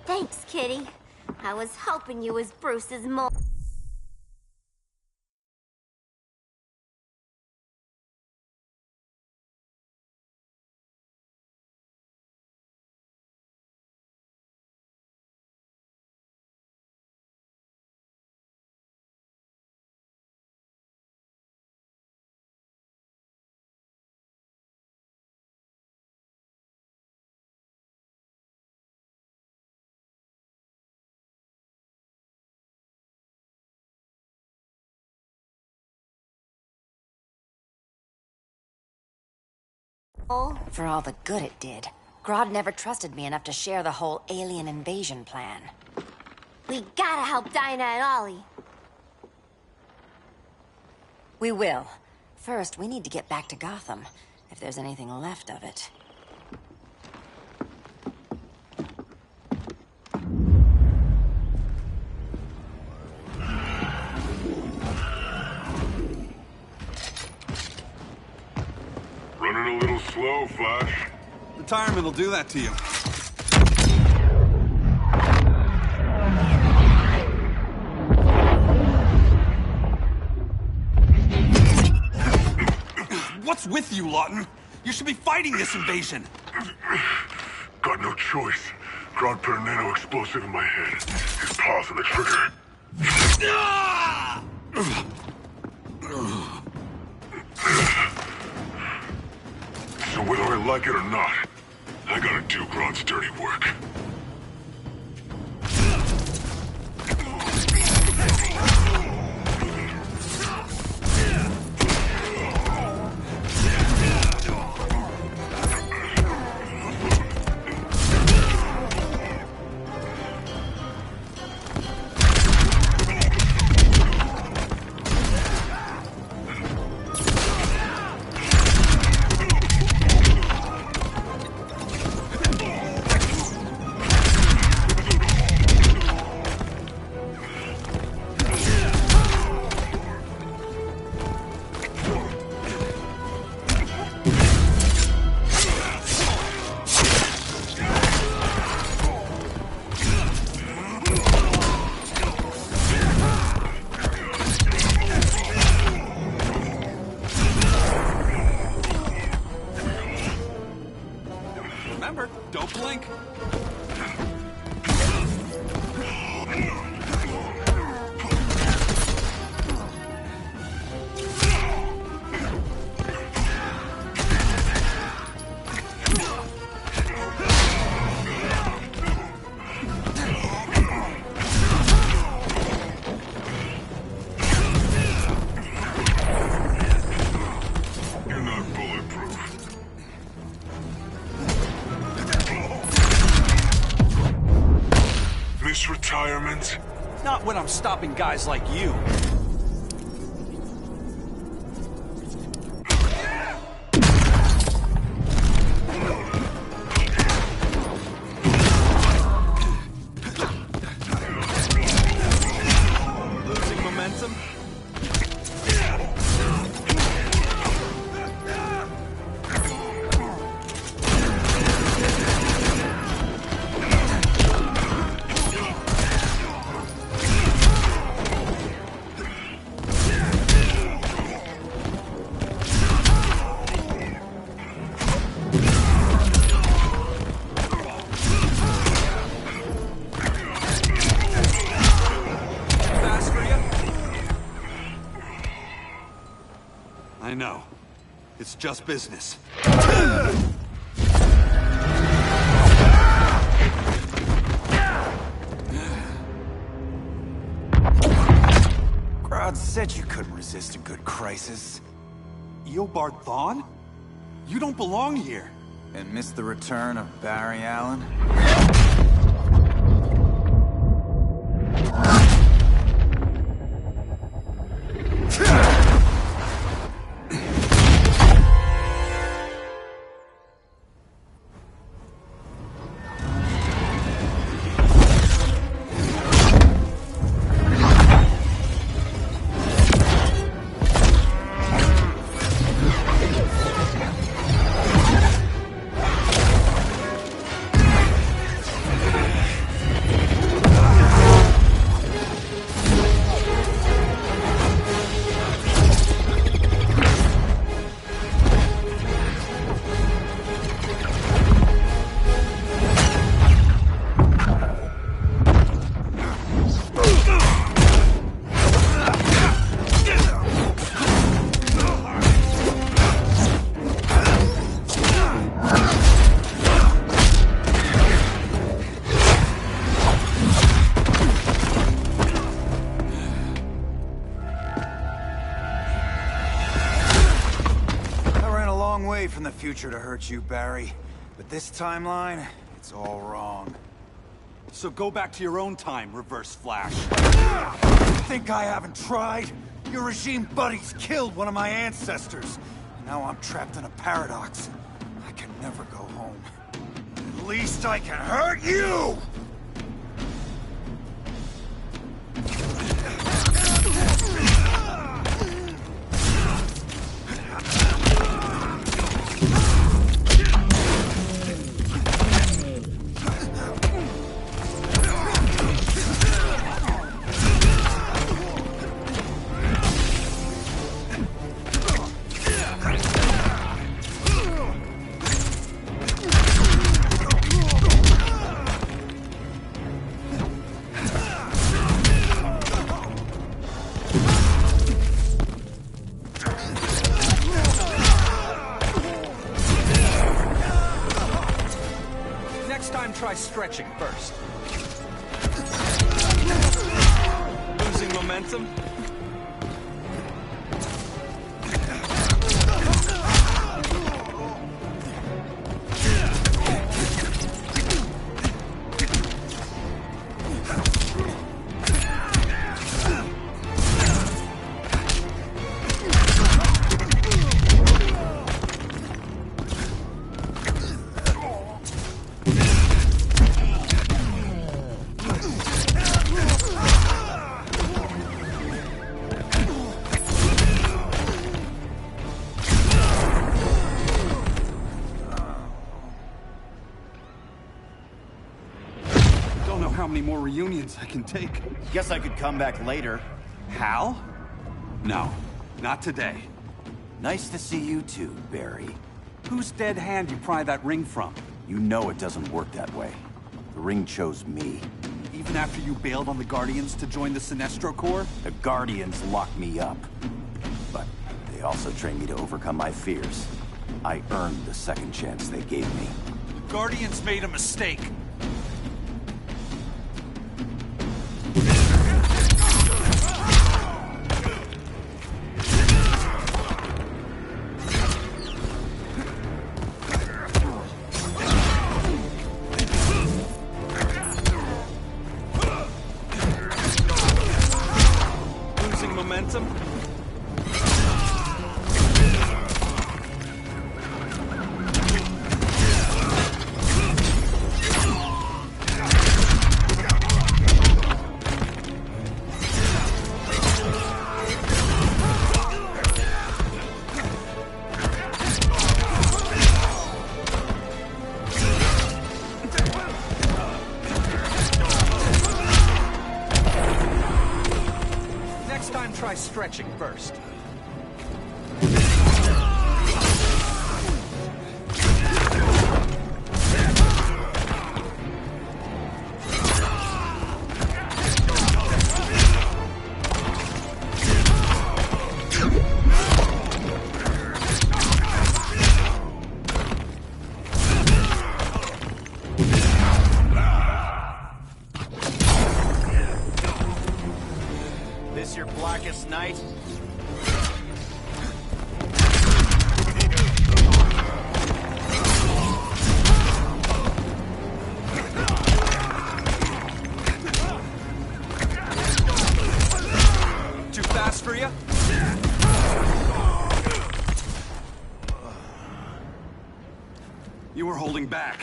Thanks, Kitty. I was hoping you was Bruce's mole. For all the good it did. Grodd never trusted me enough to share the whole alien invasion plan. We gotta help Dinah and Ollie. We will. First, we need to get back to Gotham, if there's anything left of it. Running a little slow, Flash. Retirement will do that to you. What's with you, Lawton? You should be fighting this invasion. Got no choice. Grodd put a nano explosive in my head. His paw's on the trigger. So whether I like it or not, I gotta do Grodd's dirty work. Remember, don't blink. You're not bulletproof. This retirement? Not when I'm stopping guys like you. Losing momentum? I know. It's just business. Grodd said you couldn't resist a good crisis. Eobard Thawne? You don't belong here. And miss the return of Barry Allen? From the future to hurt you, Barry. But this timeline, it's all wrong. So go back to your own time, Reverse Flash. Think I haven't tried? Your regime buddies killed one of my ancestors. Now I'm trapped in a paradox. I can never go home. At least I can hurt you! stretching first. Losing momentum? How many more reunions I can take? Guess I could come back later. Hal? No, not today. Nice to see you too, Barry. Whose dead hand you pry that ring from? You know it doesn't work that way. The ring chose me. Even after you bailed on the Guardians to join the Sinestro Corps? The Guardians locked me up. But they also trained me to overcome my fears. I earned the second chance they gave me. Guardians made a mistake. Momentum? Try stretching first. This your blackest night? Too fast for you? You were holding back,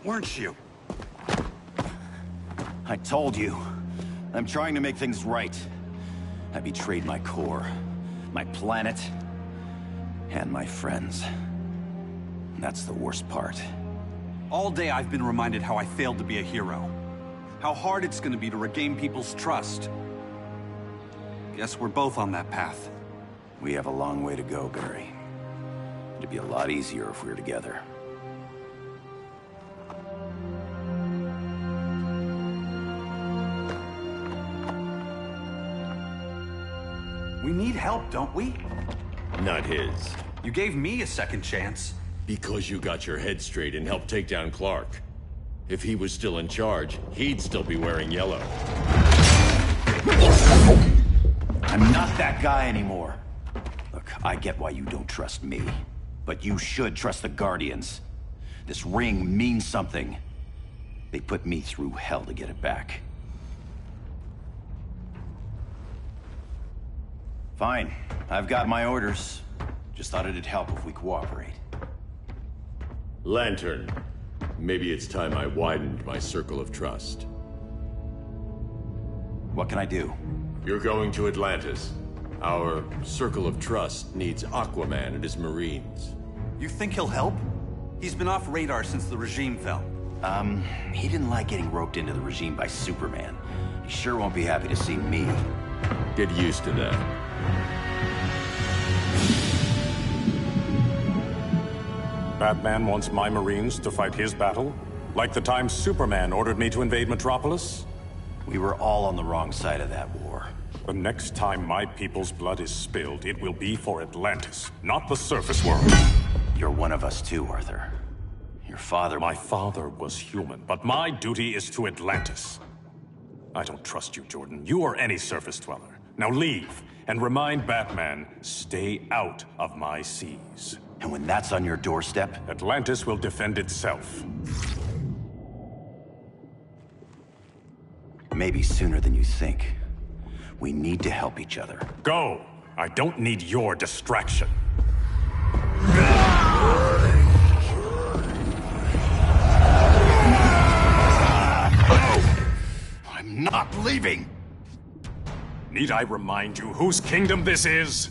weren't you? I told you. I'm trying to make things right. I betrayed my core, my planet, and my friends. That's the worst part. All day I've been reminded how I failed to be a hero. How hard it's gonna be to regain people's trust. Guess we're both on that path. We have a long way to go, Barry. It'd be a lot easier if we were together. We need help, don't we? Not his. You gave me a second chance. Because you got your head straight and helped take down Clark. If he was still in charge, he'd still be wearing yellow. I'm not that guy anymore. Look, I get why you don't trust me. But you should trust the Guardians. This ring means something. They put me through hell to get it back. Fine. I've got my orders. Just thought it'd help if we cooperate. Lantern. Maybe it's time I widened my circle of trust. What can I do? You're going to Atlantis. Our circle of trust needs Aquaman and his Marines. You think he'll help? He's been off radar since the regime fell. He didn't like getting roped into the regime by Superman. He sure won't be happy to see me. Get used to that. Batman wants my Marines to fight his battle? Like the time Superman ordered me to invade Metropolis? We were all on the wrong side of that war. The next time my people's blood is spilled, it will be for Atlantis, not the surface world. You're one of us too, Arthur. You're Your father... My father was human, but my duty is to Atlantis. I don't trust you, Jordan. You or any surface dweller. Now leave, and remind Batman, stay out of my seas. And when that's on your doorstep? Atlantis will defend itself. Maybe sooner than you think. We need to help each other. Go! I don't need your distraction. I'm not leaving! Need I remind you whose kingdom this is?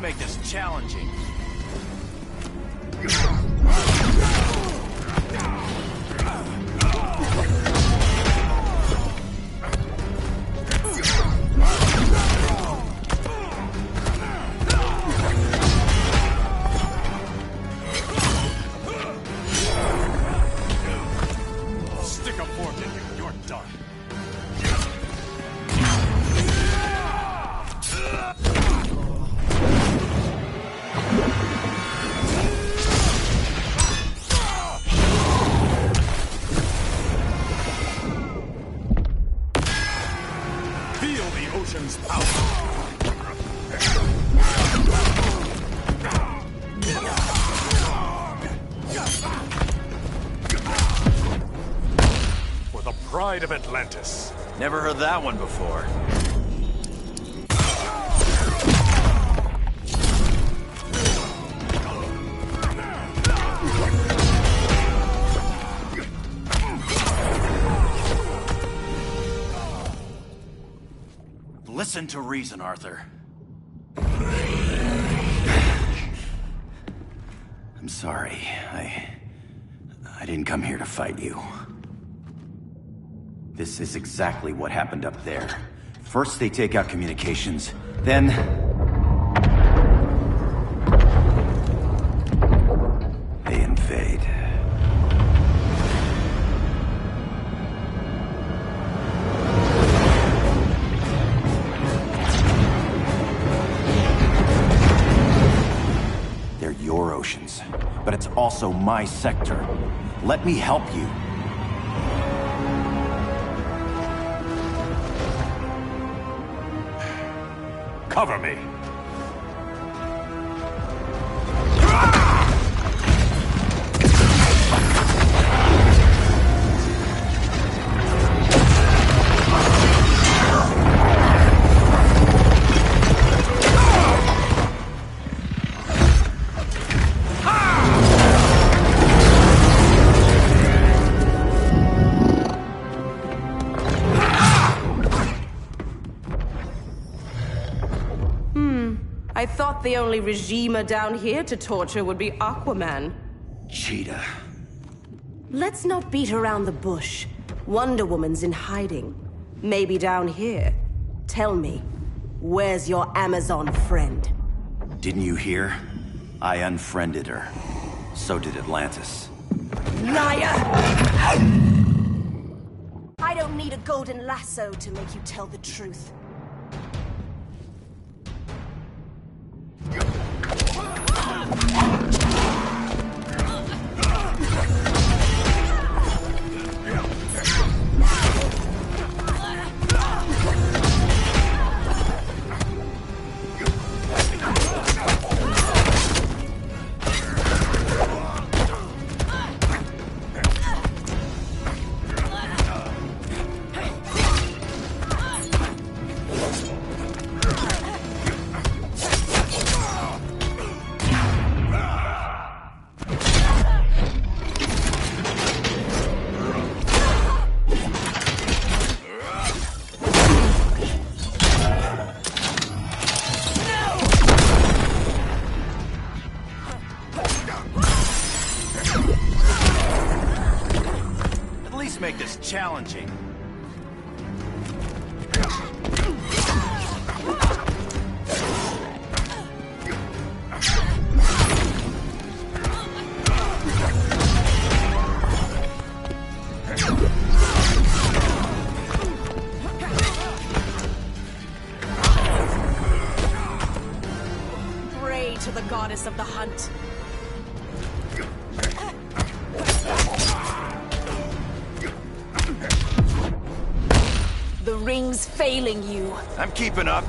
Make this challenging. Stick a fork in you, you're done. Feel the ocean's power. For the pride of Atlantis. Never heard that one before. Listen to reason, Arthur. I'm sorry. I didn't come here to fight you. This is exactly what happened up there. First they take out communications, then... they invade. They're your oceans, but it's also my sector. Let me help you. Cover me. I thought the only regimer down here to torture would be Aquaman. Cheetah. Let's not beat around the bush. Wonder Woman's in hiding. Maybe down here. Tell me, where's your Amazon friend? Didn't you hear? I unfriended her. So did Atlantis. Liar! I don't need a golden lasso to make you tell the truth. make this challenging. Pray to the goddess of the hunt. The ring's failing you. I'm keeping up.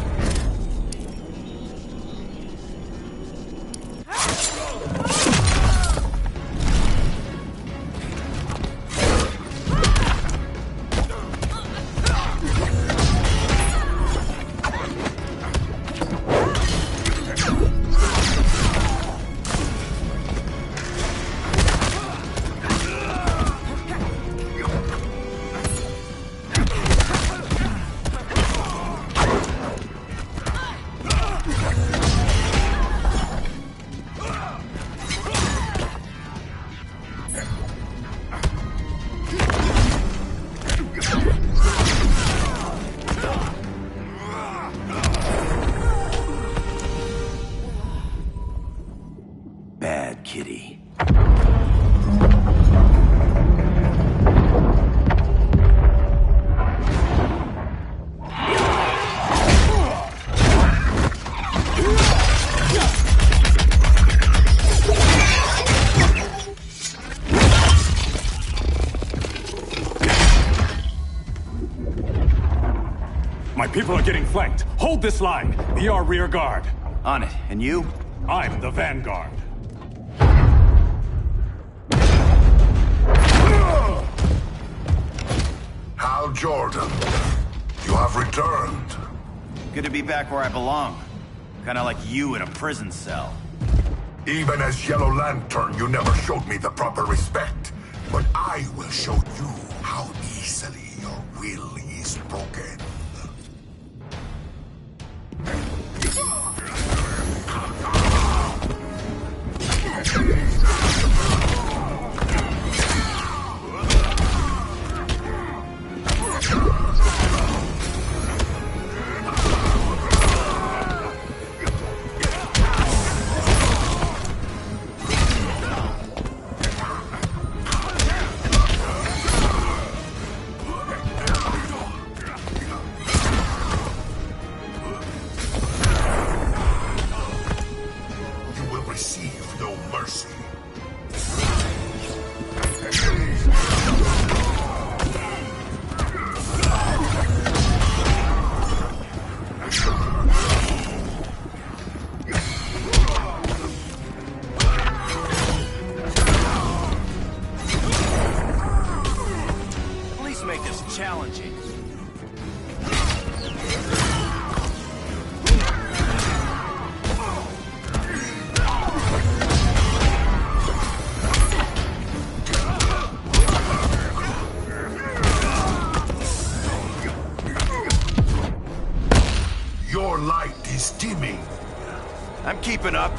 Bad kitty. My people are getting flanked. Hold this line. Be our rear guard. On it. And you? I'm the vanguard. Hal Jordan, you have returned. Good to be back where I belong. Kinda like you in a prison cell. Even as Yellow Lantern, you never showed me the proper respect. But I will show you how easily your will is broken. Challenging. Your light is dimming. I'm keeping up.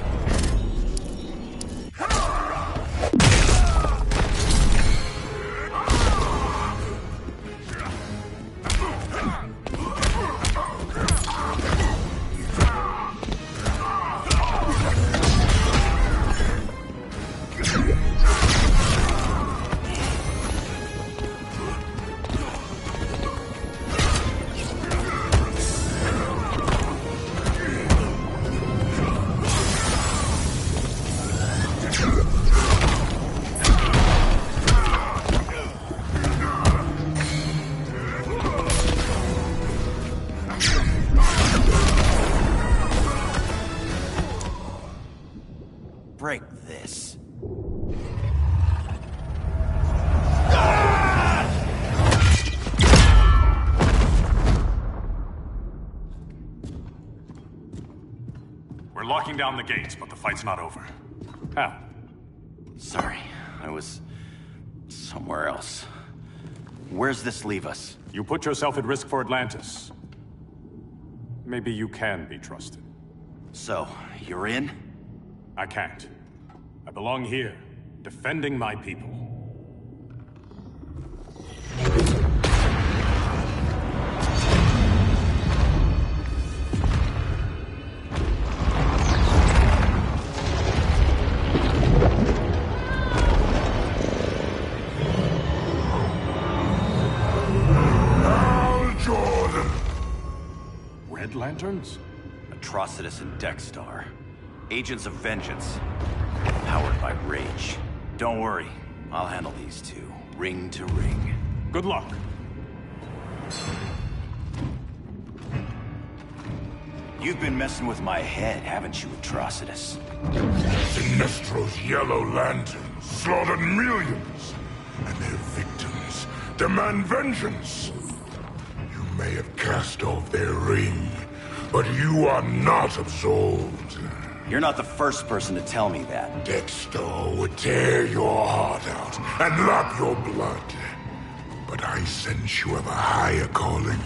Break this. We're locking down the gates, but the fight's not over. Hal. Sorry, I was somewhere else. Where's this leave us? You put yourself at risk for Atlantis. Maybe you can be trusted. So, you're in? I can't. I belong here, defending my people. Lanterns? Atrocitus and Dexstar. Agents of Vengeance. Powered by rage. Don't worry, I'll handle these two, ring to ring. Good luck. You've been messing with my head, haven't you, Atrocitus? Sinestro's Yellow Lanterns slaughtered millions, and their victims demand vengeance. You may have cast off their ring, but you are not absolved. You're not the first person to tell me that. Dexter would tear your heart out and lap your blood. But I sense you have a higher calling.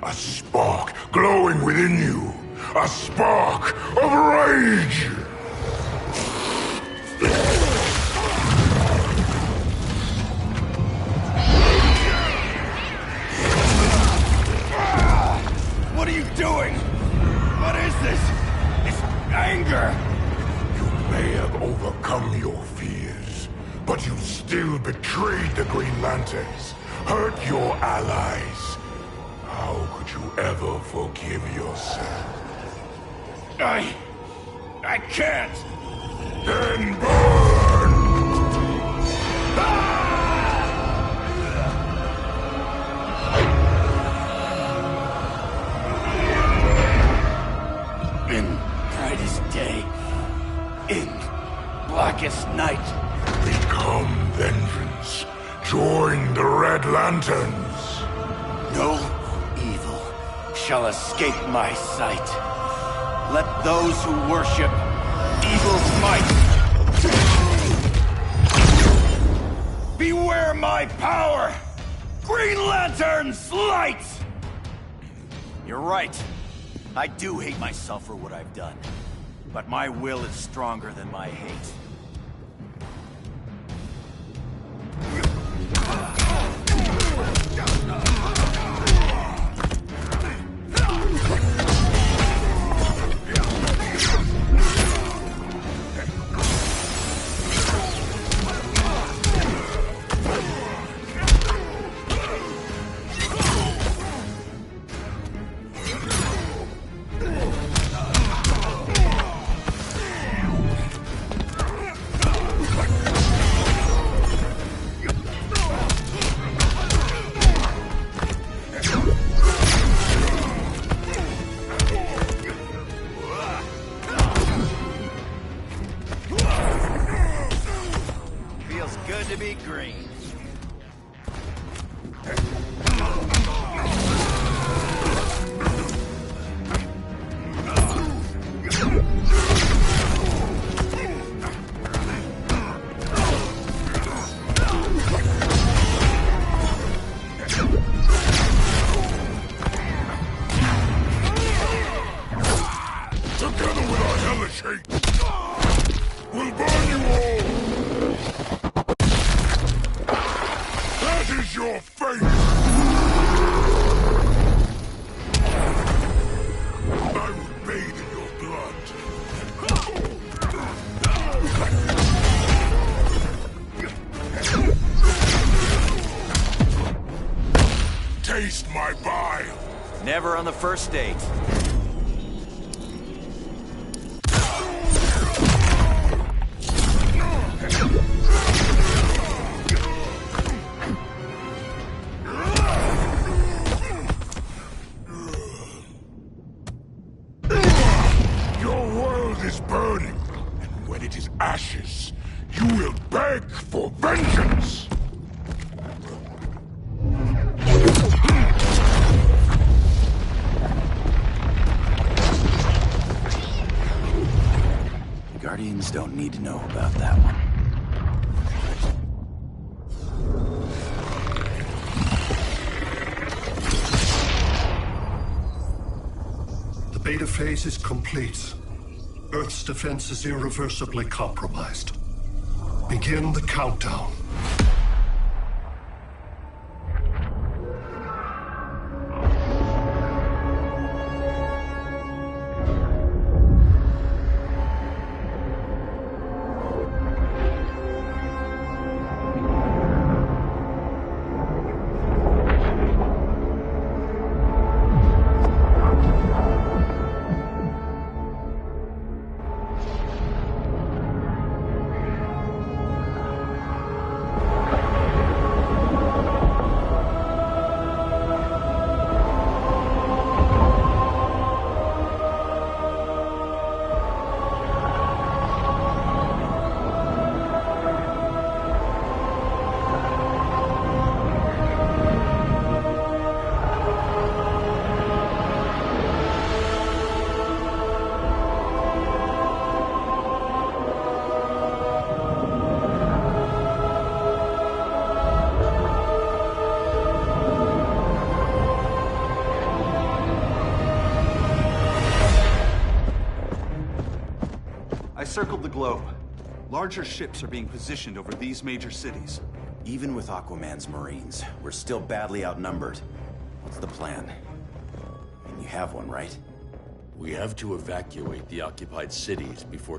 A spark glowing within you. A spark of rage! What are you doing? What is this? It's anger! You may have overcome your fears, but you still betrayed the Green Lanterns, hurt your allies. How could you ever forgive yourself? I can't! Then burn! In brightest day, in blackest night. Become vengeance. Join the Red Lanterns. No evil shall escape my sight. Let those who worship evil's might beware my power! Green Lantern's light! You're right. I do hate myself for what I've done. But my will is stronger than my hate. Feels good to be green. Together with our hellish hate, we'll burn you all! That is your fate! I will bathe in your blood. Taste my bile! Never on the first date. Your world is burning, and when it is ashes, you will beg for vengeance! Guardians don't need to know about that one. The beta phase is complete. Earth's defense is irreversibly compromised. Begin the countdown. circled the globe. Larger ships are being positioned over these major cities. Even with Aquaman's Marines, we're still badly outnumbered. What's the plan? And you have one, right? We have to evacuate the occupied cities before